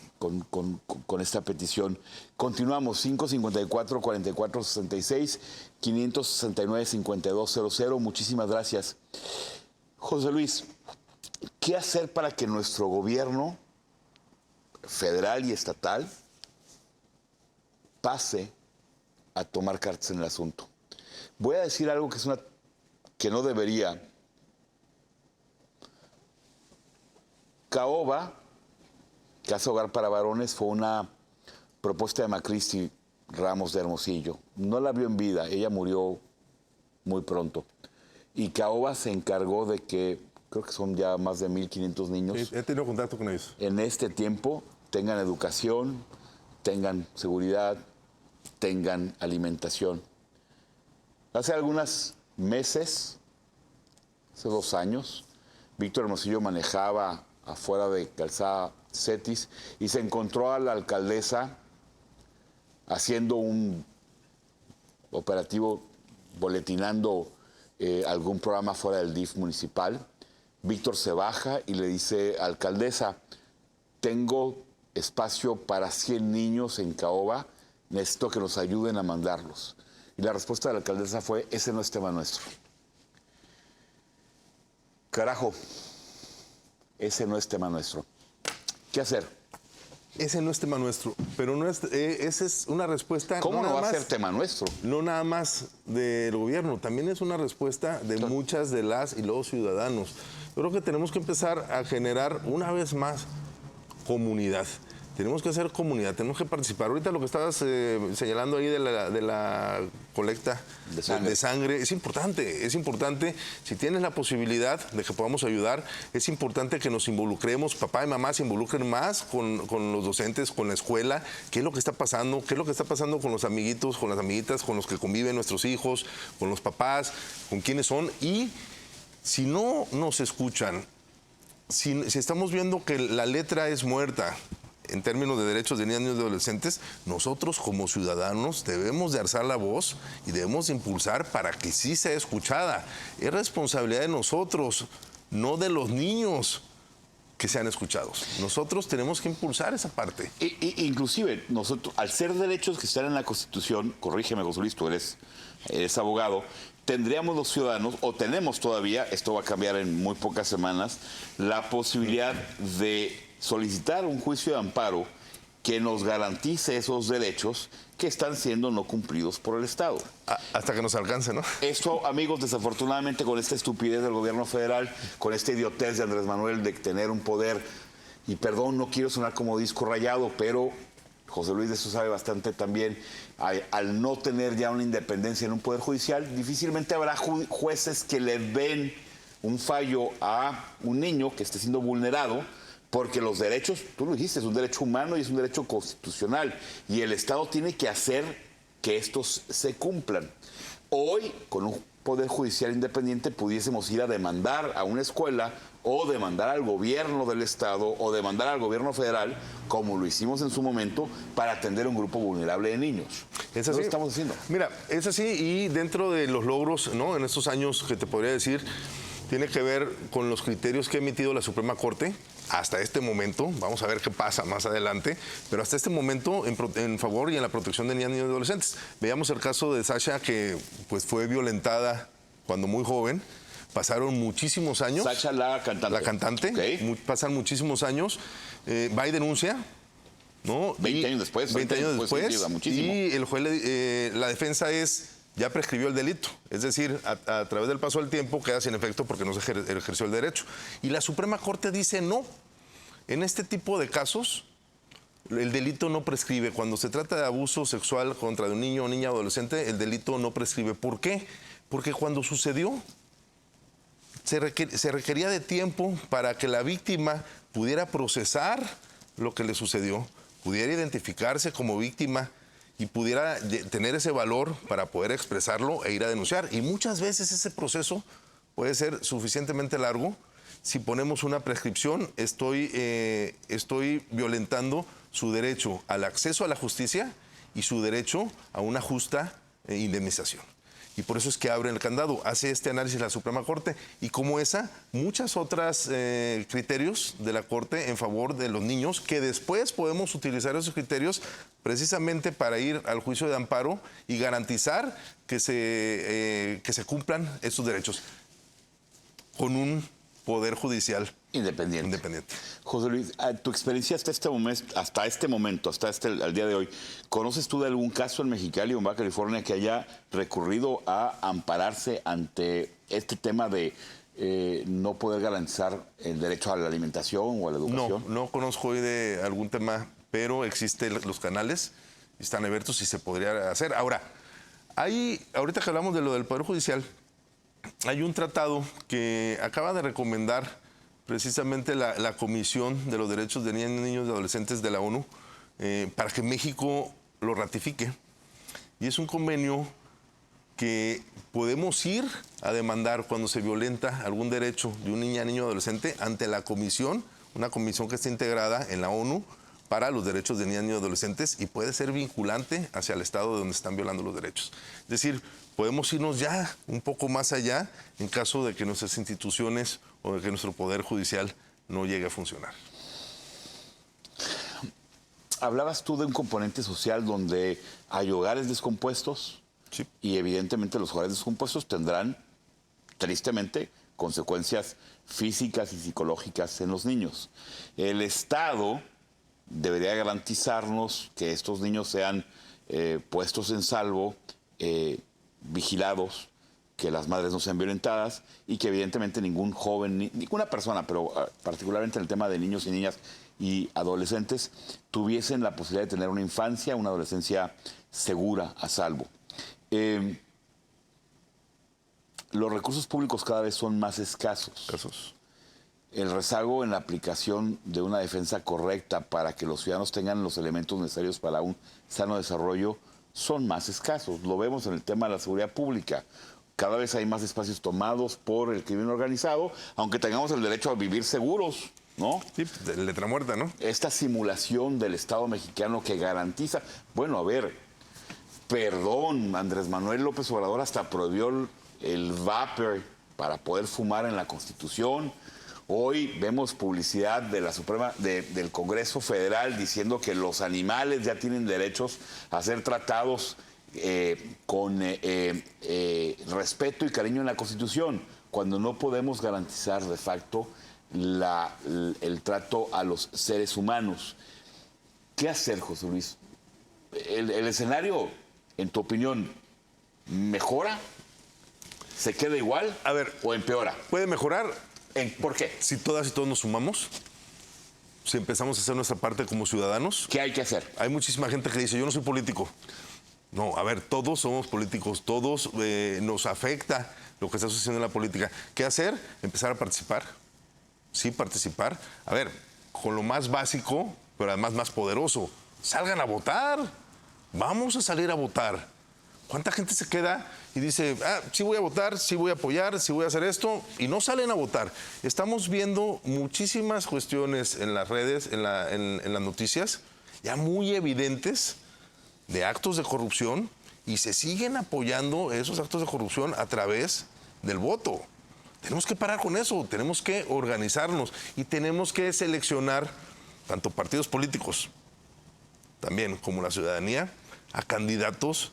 petición. Continuamos, 554-4466, 569-5200. Muchísimas gracias. José Luis, ¿qué hacer para que nuestro gobierno federal y estatal pase a tomar cartas en el asunto? Voy a decir algo que no debería. Caoba, Casa Hogar para Varones, fue una propuesta de Macristi Ramos de Hermosillo. No la vio en vida, ella murió muy pronto. Y Caoba se encargó de que, creo que son ya más de 1,500 niños. Sí, he tenido contacto con ellos. En este tiempo tengan educación, tengan seguridad, tengan alimentación. Hace algunos meses, hace 2 años, Víctor Hermosillo manejaba afuera de Calzada Cetis y se encontró a la alcaldesa haciendo un operativo, boletinando algún programa fuera del DIF municipal. Víctor se baja y le dice, alcaldesa, tengo espacio para 100 niños en Caoba, necesito que nos ayuden a mandarlos. Y la respuesta de la alcaldesa fue, ese no es tema nuestro. Carajo, ese no es tema nuestro. ¿Qué hacer? Ese no es tema nuestro, pero no es, esa es una respuesta... ¿Cómo no va a ser tema nuestro? No nada más del gobierno, también es una respuesta de muchas de las y los ciudadanos. Yo creo que tenemos que empezar a generar una vez más comunidad. Tenemos que hacer comunidad, tenemos que participar. Ahorita lo que estabas señalando ahí de la colecta de sangre es importante, es importante. Si tienes la posibilidad de que podamos ayudar, es importante que nos involucremos, papá y mamá se involucren más con los docentes, con la escuela, qué es lo que está pasando, qué es lo que está pasando con los amiguitos, con las amiguitas, con los que conviven nuestros hijos, con los papás, con quiénes son. Y si no nos escuchan, si estamos viendo que la letra es muerta, en términos de derechos de niños y adolescentes, nosotros como ciudadanos debemos de alzar la voz y debemos de impulsar para que sí sea escuchada. Es responsabilidad de nosotros, no de los niños que sean escuchados. Nosotros tenemos que impulsar esa parte. Inclusive, nosotros, al ser derechos que están en la Constitución, corrígeme, José Luis, tú eres abogado, tendríamos los ciudadanos, o tenemos todavía, esto va a cambiar en muy pocas semanas, la posibilidad de solicitar un juicio de amparo que nos garantice esos derechos que están siendo no cumplidos por el Estado. Hasta que nos alcance, ¿no? Esto, amigos, desafortunadamente con esta estupidez del gobierno federal, con esta idiotez de Andrés Manuel de tener un poder, y perdón, no quiero sonar como disco rayado, pero José Luis de eso sabe bastante también, al no tener ya una independencia en un poder judicial, difícilmente habrá jueces que le den un fallo a un niño que esté siendo vulnerado, porque los derechos, tú lo dijiste, es un derecho humano y es un derecho constitucional. Y el Estado tiene que hacer que estos se cumplan. Hoy, con un poder judicial independiente, pudiésemos ir a demandar a una escuela o demandar al gobierno del Estado o demandar al gobierno federal, como lo hicimos en su momento, para atender a un grupo vulnerable de niños. Es así. Lo estamos haciendo. Mira, es así, y dentro de los logros, ¿no?, en estos años que te podría decir, tiene que ver con los criterios que ha emitido la Suprema Corte hasta este momento. Vamos a ver qué pasa más adelante, pero hasta este momento en favor y en la protección de niñas y adolescentes. Veamos el caso de Sasha, que pues fue violentada cuando muy joven. Pasaron muchísimos años. Sasha, la cantante. La cantante. Okay. Pasan muchísimos años. Va y denuncia, ¿no? 20 años después. 20 años después. Muchísimo. Y el juez, la defensa ya prescribió el delito. Es decir, a través del paso del tiempo queda sin efecto porque no se ejerció el derecho. Y la Suprema Corte dice no. En este tipo de casos, el delito no prescribe. Cuando se trata de abuso sexual contra un niño o niña adolescente, el delito no prescribe. ¿Por qué? Porque cuando sucedió, se requería de tiempo para que la víctima pudiera procesar lo que le sucedió, pudiera identificarse como víctima y pudiera tener ese valor para poder expresarlo e ir a denunciar. Y muchas veces ese proceso puede ser suficientemente largo. Si ponemos una prescripción, estoy violentando su derecho al acceso a la justicia y su derecho a una justa indemnización. Y por eso es que abren el candado. Hace este análisis la Suprema Corte y como esa, muchas otras criterios de la Corte en favor de los niños, que después podemos utilizar esos criterios precisamente para ir al juicio de amparo y garantizar que se cumplan estos derechos con un poder judicial independiente. José Luis, tu experiencia hasta este momento, al día de hoy, ¿conoces tú de algún caso en Mexicali o en Baja California que haya recurrido a ampararse ante este tema de no poder garantizar el derecho a la alimentación o a la educación? No conozco hoy de algún tema, pero existen los canales, están abiertos y se podría hacer. Ahora, ahorita que hablamos de lo del Poder Judicial, hay un tratado que acaba de recomendar precisamente la Comisión de los Derechos de Niñas, Niños y Adolescentes de la ONU para que México lo ratifique. y es un convenio que podemos ir a demandar cuando se violenta algún derecho de un niño o adolescente ante la comisión, una comisión que está integrada en la ONU para los derechos de niñas y adolescentes y puede ser vinculante hacia el estado de donde están violando los derechos. Es decir, podemos irnos ya un poco más allá en caso de que nuestras instituciones o de que nuestro poder judicial no llegue a funcionar. Hablabas tú de un componente social donde hay hogares descompuestos, sí, y evidentemente los hogares descompuestos tendrán, tristemente, consecuencias físicas y psicológicas en los niños. El Estado debería garantizarnos que estos niños sean puestos en salvo, vigilados, que las madres no sean violentadas y que evidentemente ningún joven, ninguna persona, pero particularmente en el tema de niños y niñas y adolescentes, tuviesen la posibilidad de tener una infancia, una adolescencia segura, a salvo. Los recursos públicos cada vez son más escasos. El rezago en la aplicación de una defensa correcta para que los ciudadanos tengan los elementos necesarios para un sano desarrollo son más escasos. Lo vemos en el tema de la seguridad pública. Cada vez hay más espacios tomados por el crimen organizado, aunque tengamos el derecho a vivir seguros, ¿no? Sí, letra muerta, ¿no? Esta simulación del Estado mexicano que garantiza... Bueno, a ver, perdón, Andrés Manuel López Obrador hasta prohibió el vapor para poder fumar en la Constitución. Hoy vemos publicidad de la del Congreso Federal diciendo que los animales ya tienen derechos a ser tratados con respeto y cariño en la Constitución, cuando no podemos garantizar de facto el trato a los seres humanos. ¿Qué hacer, José Luis? ¿El escenario, en tu opinión, mejora? ¿Se queda igual? A ver, ¿o empeora? ¿Puede mejorar? ¿Por qué? Si todas y todos nos sumamos, si empezamos a hacer nuestra parte como ciudadanos. ¿Qué hay que hacer? Hay muchísima gente que dice, yo no soy político. No, a ver, todos somos políticos, todos nos afecta lo que está sucediendo en la política. ¿Qué hacer? Empezar a participar. Sí, participar. A ver, con lo más básico, pero además más poderoso. Salgan a votar. Vamos a salir a votar. ¿Cuánta gente se queda y dice, sí voy a votar, sí voy a apoyar, sí voy a hacer esto, y no salen a votar? Estamos viendo muchísimas cuestiones en las redes, en las noticias, ya muy evidentes, de actos de corrupción, y se siguen apoyando esos actos de corrupción a través del voto. Tenemos que parar con eso, tenemos que organizarnos y tenemos que seleccionar, tanto partidos políticos, también como la ciudadanía, a candidatos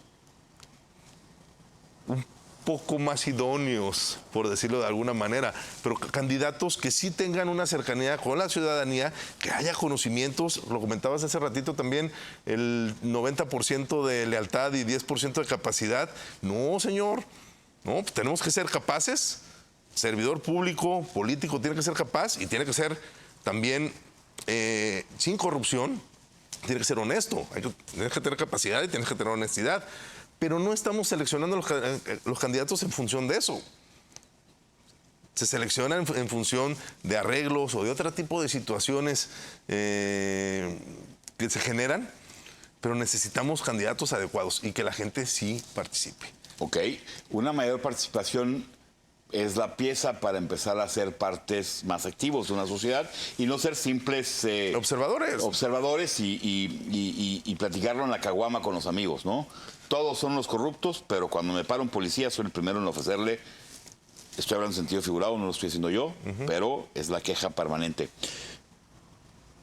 un poco más idóneos, por decirlo de alguna manera, pero candidatos que sí tengan una cercanía con la ciudadanía, que haya conocimientos, lo comentabas hace ratito también, el 90% de lealtad y 10% de capacidad. No, señor, no, tenemos que ser capaces, servidor público, político, tiene que ser capaz y tiene que ser también sin corrupción, tiene que ser honesto, tienes que tener capacidad y tienes que tener honestidad. Pero no estamos seleccionando los candidatos en función de eso. Se seleccionan en función de arreglos o de otro tipo de situaciones que se generan, pero necesitamos candidatos adecuados y que la gente sí participe. Ok, una mayor participación es la pieza para empezar a ser partes más activos de una sociedad y no ser simples observadores y platicarlo en la caguama con los amigos, ¿no? Todos son los corruptos, pero cuando me para un policía soy el primero en ofrecerle, estoy hablando en sentido figurado, no lo estoy haciendo yo, pero es la queja permanente.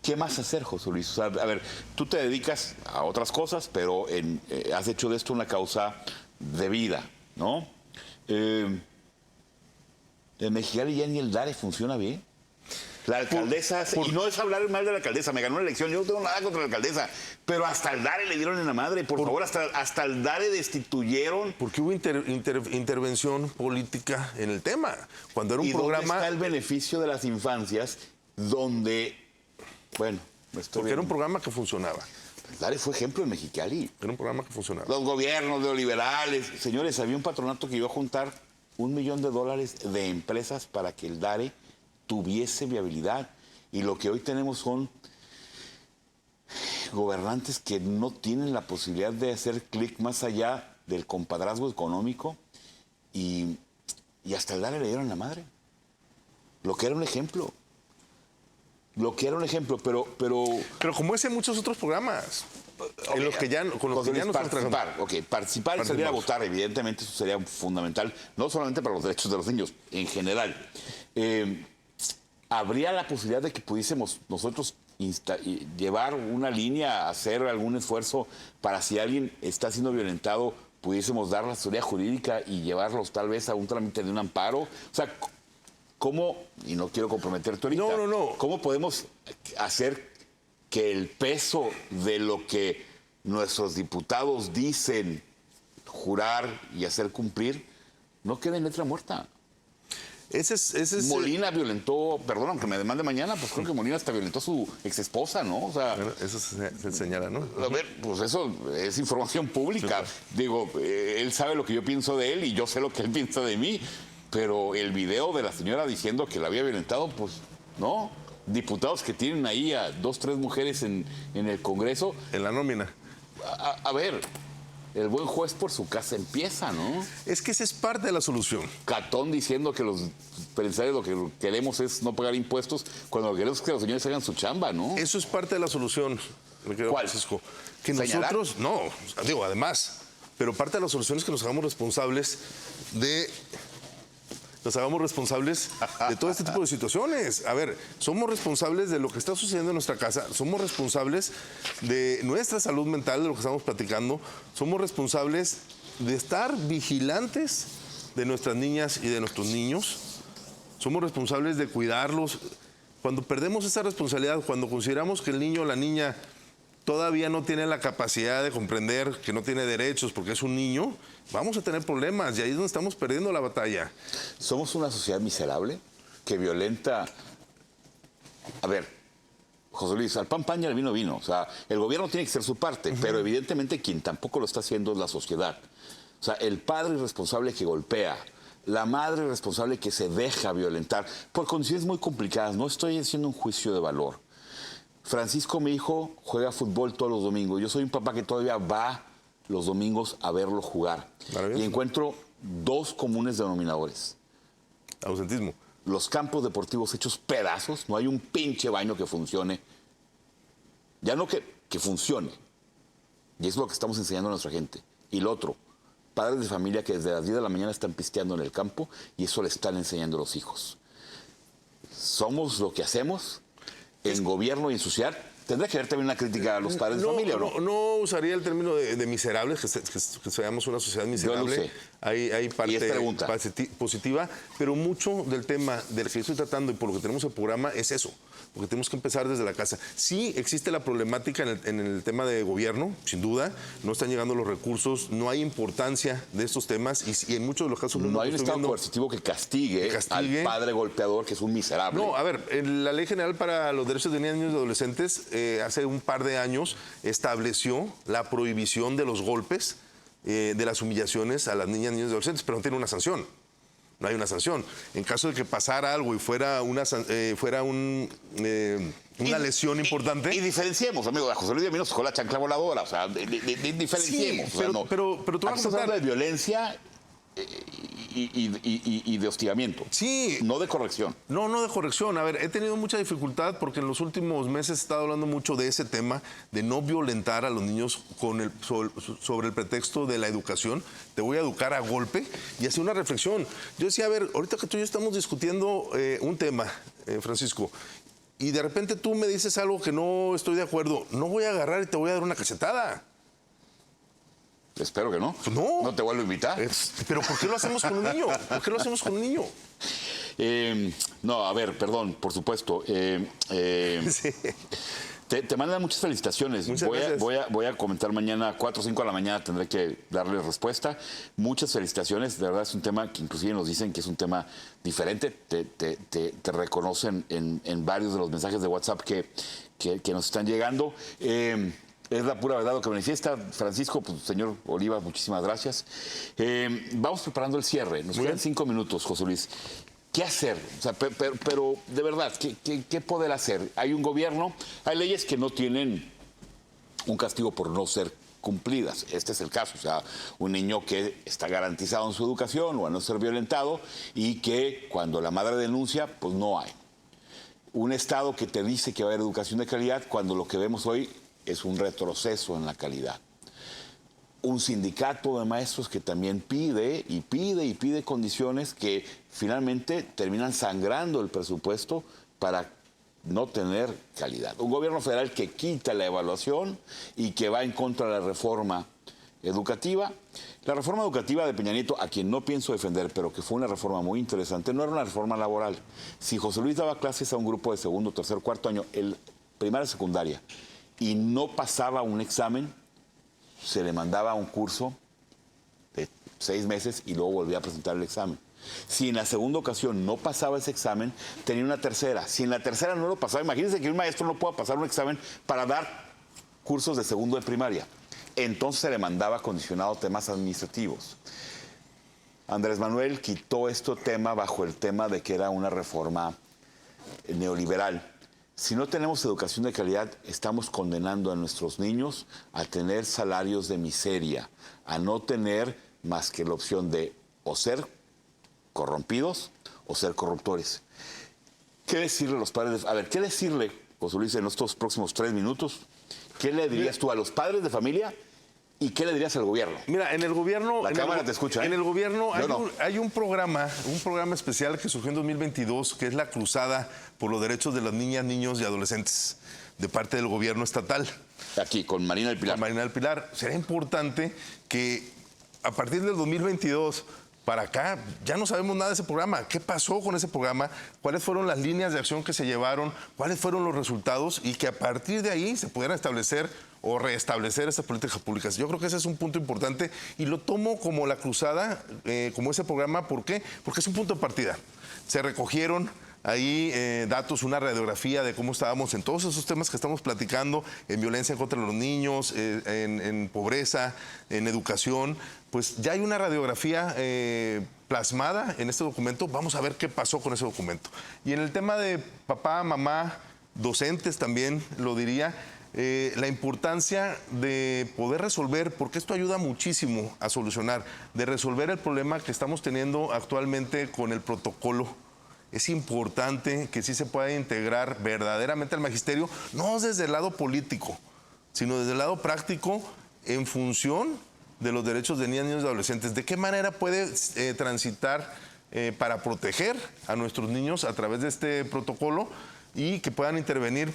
¿Qué más hacer, José Luis? O sea, a ver, tú te dedicas a otras cosas, pero has hecho de esto una causa de vida, ¿no? En Mexicali ya ni el DARE funciona bien. La alcaldesa, y no es hablar mal de la alcaldesa, me ganó la elección, yo no tengo nada contra la alcaldesa, pero hasta el DARE le dieron en la madre, por favor, hasta el DARE destituyeron. Porque hubo intervención política en el tema. Cuando era un programa... ¿Dónde está el beneficio de las infancias donde, bueno, porque era un programa que funcionaba. El DARE fue ejemplo en Mexicali. Era un programa que funcionaba. Los gobiernos neoliberales. Señores, había un patronato que iba a juntar $1 millón de empresas para que el DARE tuviese viabilidad. Y lo que hoy tenemos son gobernantes que no tienen la posibilidad de hacer clic más allá del compadrazgo económico y hasta el darle le dieron la madre. Lo que era un ejemplo. Pero como ese en muchos otros programas. En los que ya, con los que ya no participar y salir a votar, evidentemente eso sería fundamental, no solamente para los derechos de los niños, en general. ¿Habría la posibilidad de que pudiésemos nosotros llevar una línea, hacer algún esfuerzo para si alguien está siendo violentado, pudiésemos dar la asesoría jurídica y llevarlos tal vez a un trámite de un amparo? O sea, ¿cómo, y no quiero comprometerte ahorita, cómo podemos hacer que el peso de lo que nuestros diputados dicen jurar y hacer cumplir no quede en letra muerta? Molina violentó, perdón, aunque me demande mañana, pues creo que Molina hasta violentó a su exesposa, ¿no? O sea, bueno, eso se señala, ¿no? A ver, pues eso es información pública. Sí, claro. Digo, él sabe lo que yo pienso de él y yo sé lo que él piensa de mí, pero el video de la señora diciendo que la había violentado, pues no. Diputados que tienen ahí a 2, 3 mujeres en el Congreso. En la nómina. A ver, el buen juez por su casa empieza, ¿no? Es que esa es parte de la solución. Catón diciendo que los empresarios lo que queremos es no pagar impuestos, cuando lo que queremos es que los señores hagan su chamba, ¿no? Eso es parte de la solución, mi querido Francisco. Que ¿Señalar? Nosotros, no, digo, además, pero parte de la solución es que nos hagamos responsables de todo este tipo de situaciones. A ver, somos responsables de lo que está sucediendo en nuestra casa, somos responsables de nuestra salud mental, de lo que estamos platicando, somos responsables de estar vigilantes de nuestras niñas y de nuestros niños, somos responsables de cuidarlos. Cuando perdemos esa responsabilidad, cuando consideramos que el niño o la niña todavía no tiene la capacidad de comprender que no tiene derechos porque es un niño, vamos a tener problemas y ahí es donde estamos perdiendo la batalla. Somos una sociedad miserable que violenta... A ver, José Luis, al pan pan y al vino vino. O sea, el gobierno tiene que hacer su parte, pero evidentemente quien tampoco lo está haciendo es la sociedad. O sea, el padre irresponsable que golpea, la madre irresponsable que se deja violentar, por condiciones muy complicadas. No estoy haciendo un juicio de valor. Francisco, mi hijo, juega fútbol todos los domingos. Yo soy un papá que todavía va los domingos a verlo jugar. Y encuentro 2 comunes denominadores. Ausentismo. Los campos deportivos hechos pedazos. No hay un pinche baño que funcione. Ya no que funcione. Y es lo que estamos enseñando a nuestra gente. Y lo otro, padres de familia que desde las 10 de la mañana están pisteando en el campo y eso le están enseñando a los hijos. Somos lo que hacemos en gobierno y en sociedad. Tendrá que haber también una crítica a los padres de familia, ¿no? No usaría el término de miserables, que seamos una sociedad miserable. Hay parte positiva, pero mucho del tema del que yo estoy tratando y por lo que tenemos el programa es eso, porque tenemos que empezar desde la casa. Sí existe la problemática en el tema de gobierno, sin duda, no están llegando los recursos, no hay importancia de estos temas y en muchos de los casos... No hay un estado coercitivo que castigue al padre golpeador, que es un miserable. No, a ver, la Ley General para los Derechos de Niños y Adolescentes hace un par de años estableció la prohibición de los golpes, de las humillaciones a las niñas, niños y adolescentes, pero no tiene una sanción. No hay una sanción. En caso de que pasara algo y fuera una lesión importante... Y diferenciemos, amigo. A José Luis de Minos con la chancla voladora. O sea, diferenciemos. Sí, pero tú vas a hablar de violencia y de hostigamiento. Sí. No de corrección. No de corrección. A ver, he tenido mucha dificultad porque en los últimos meses he estado hablando mucho de ese tema, de no violentar a los niños sobre el pretexto de la educación. Te voy a educar a golpe y hacer una reflexión. Yo decía, a ver, ahorita que tú y yo estamos discutiendo un tema, Francisco, y de repente tú me dices algo que no estoy de acuerdo, no voy a agarrar y te voy a dar una cachetada. Espero que no. No. No te vuelvo a invitar. Pero ¿por qué lo hacemos con un niño? ¿Por qué lo hacemos con un niño? No, a ver, perdón, por supuesto. Sí. Te mandan muchas felicitaciones. Muchas gracias. Voy a comentar mañana, 4 o 5 de la mañana, tendré que darle respuesta. Muchas felicitaciones. De verdad es un tema que inclusive nos dicen que es un tema diferente. Te reconocen en varios de los mensajes de WhatsApp que nos están llegando. Es la pura verdad lo que manifiesta. Francisco, pues, señor Oliva, muchísimas gracias. Vamos preparando el cierre. Nos quedan 5 minutos, José Luis. ¿Qué hacer? O sea, pero de verdad, ¿qué poder hacer? Hay un gobierno, hay leyes que no tienen un castigo por no ser cumplidas. Este es el caso, o sea, un niño que está garantizado en su educación o a no ser violentado y que cuando la madre denuncia, pues no hay. Un Estado que te dice que va a haber educación de calidad cuando lo que vemos hoy es un retroceso en la calidad. Un sindicato de maestros que también pide condiciones que finalmente terminan sangrando el presupuesto para no tener calidad. Un gobierno federal que quita la evaluación y que va en contra de la reforma educativa. La reforma educativa de Peña Nieto, a quien no pienso defender, pero que fue una reforma muy interesante, no era una reforma laboral. Si José Luis daba clases a un grupo de segundo, tercer, cuarto año, primaria y secundaria, y no pasaba un examen, se le mandaba a un curso de 6 meses y luego volvía a presentar el examen. Si en la segunda ocasión no pasaba ese examen, tenía una tercera. Si en la tercera no lo pasaba, imagínense que un maestro no pueda pasar un examen para dar cursos de segundo de primaria. Entonces se le mandaba condicionado temas administrativos. Andrés Manuel quitó este tema bajo el tema de que era una reforma neoliberal. Si no tenemos educación de calidad, estamos condenando a nuestros niños a tener salarios de miseria, a no tener más que la opción de o ser corrompidos o ser corruptores. ¿Qué decirle a los padres? A ver, ¿qué decirle, José Luis, en estos próximos 3 minutos? ¿Qué le dirías tú a los padres de familia y qué le dirías al gobierno? Mira, en el gobierno... La cámara te escucha, ¿eh? En el gobierno hay un programa especial que surgió en 2022, que es la Cruzada por los Derechos de las Niñas, Niños y Adolescentes, de parte del gobierno estatal. Aquí, con Marina del Pilar. Con Marina del Pilar. Será importante que a partir del 2022... para acá, ya no sabemos nada de ese programa. ¿Qué pasó con ese programa? ¿Cuáles fueron las líneas de acción que se llevaron? ¿Cuáles fueron los resultados? Y que a partir de ahí se pudieran establecer o restablecer estas políticas públicas. Yo creo que ese es un punto importante y lo tomo como la cruzada, como ese programa. ¿Por qué? Porque es un punto de partida. Se recogieron ahí datos, una radiografía de cómo estábamos en todos esos temas que estamos platicando, en violencia en contra de los niños, en pobreza, en educación. Pues ya hay una radiografía plasmada en este documento. Vamos a ver qué pasó con ese documento. Y en el tema de papá, mamá, docentes también lo diría, la importancia de poder resolver, porque esto ayuda muchísimo a solucionar, de resolver el problema que estamos teniendo actualmente con el protocolo. Es importante que sí se pueda integrar verdaderamente al magisterio, no desde el lado político, sino desde el lado práctico, en función de los derechos de niñas, niños y adolescentes. ¿De qué manera puede transitar para proteger a nuestros niños a través de este protocolo y que puedan intervenir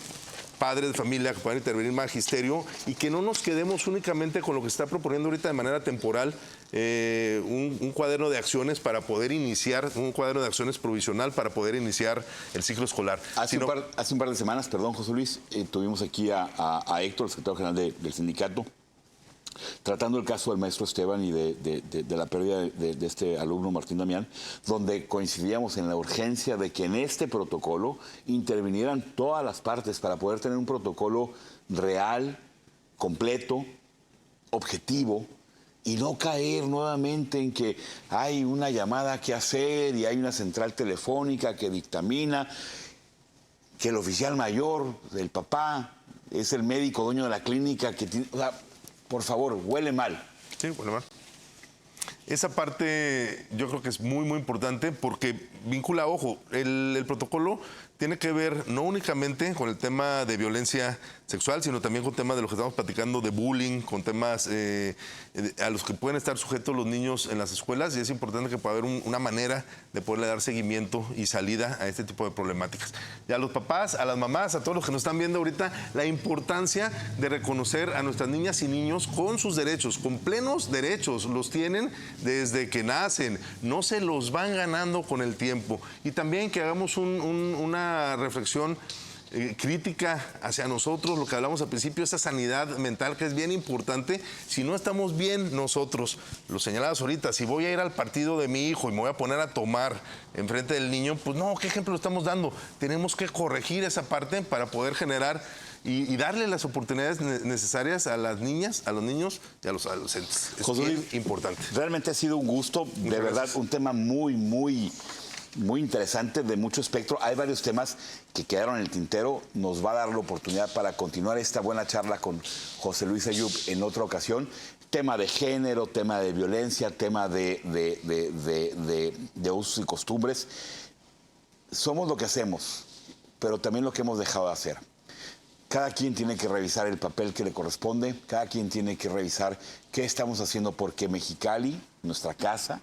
padres de familia, que puedan intervenir magisterio y que no nos quedemos únicamente con lo que se está proponiendo ahorita de manera temporal, un cuaderno de acciones para poder iniciar, un cuaderno de acciones provisional para poder iniciar el ciclo escolar? Hace un par de semanas, perdón, José Luis, tuvimos aquí a Héctor, el secretario general del sindicato, tratando el caso del maestro Esteban y de la pérdida de este alumno Martín Damián, donde coincidíamos en la urgencia de que en este protocolo intervinieran todas las partes para poder tener un protocolo real, completo, objetivo, y no caer nuevamente en que hay una llamada que hacer y hay una central telefónica que dictamina que el oficial mayor del papá es el médico dueño de la clínica que tiene... O sea, por favor, huele mal. Sí, huele mal. Esa parte yo creo que es muy, muy importante porque vincula, ojo, el protocolo tiene que ver no únicamente con el tema de violencia sexual, sino también con temas de lo que estamos platicando de bullying, con temas a los que pueden estar sujetos los niños en las escuelas, y es importante que pueda haber una manera de poderle dar seguimiento y salida a este tipo de problemáticas. Y a los papás, a las mamás, a todos los que nos están viendo ahorita, la importancia de reconocer a nuestras niñas y niños con sus derechos, con plenos derechos, los tienen desde que nacen, no se los van ganando con el tiempo. Y también que hagamos una reflexión crítica hacia nosotros, lo que hablamos al principio, esa sanidad mental que es bien importante. Si no estamos bien nosotros, lo señalabas ahorita, si voy a ir al partido de mi hijo y me voy a poner a tomar enfrente del niño, pues no, ¿qué ejemplo estamos dando? Tenemos que corregir esa parte para poder generar y darle las oportunidades necesarias a las niñas, a los niños y a los adolescentes. Es José Luis, importante. Realmente ha sido un gusto, de verdad, un tema muy, muy muy interesante, de mucho espectro. Hay varios temas que quedaron en el tintero. Nos va a dar la oportunidad para continuar esta buena charla con José Luis Ayub en otra ocasión. Tema de género, tema de violencia, tema de usos y costumbres. Somos lo que hacemos, pero también lo que hemos dejado de hacer. Cada quien tiene que revisar el papel que le corresponde, cada quien tiene que revisar qué estamos haciendo porque Mexicali, nuestra casa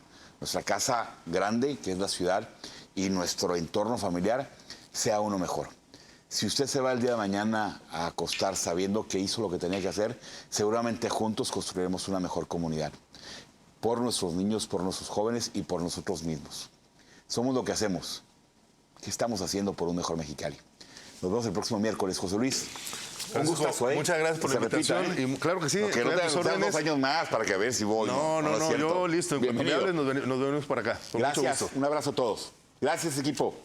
grande, que es la ciudad, y nuestro entorno familiar, sea uno mejor. Si usted se va el día de mañana a acostar sabiendo que hizo lo que tenía que hacer, seguramente juntos construiremos una mejor comunidad. Por nuestros niños, por nuestros jóvenes y por nosotros mismos. Somos lo que hacemos. ¿Qué estamos haciendo por un mejor Mexicali? Nos vemos el próximo miércoles, José Luis. Un gustazo, ¿eh? Muchas gracias por la invitación. Y claro que sí. Que no te sean 2 años más para que ver si voy. No, yo listo. Cuando me hables nos venimos para acá. Con gracias. mucho gusto. Un abrazo a todos. Gracias, equipo.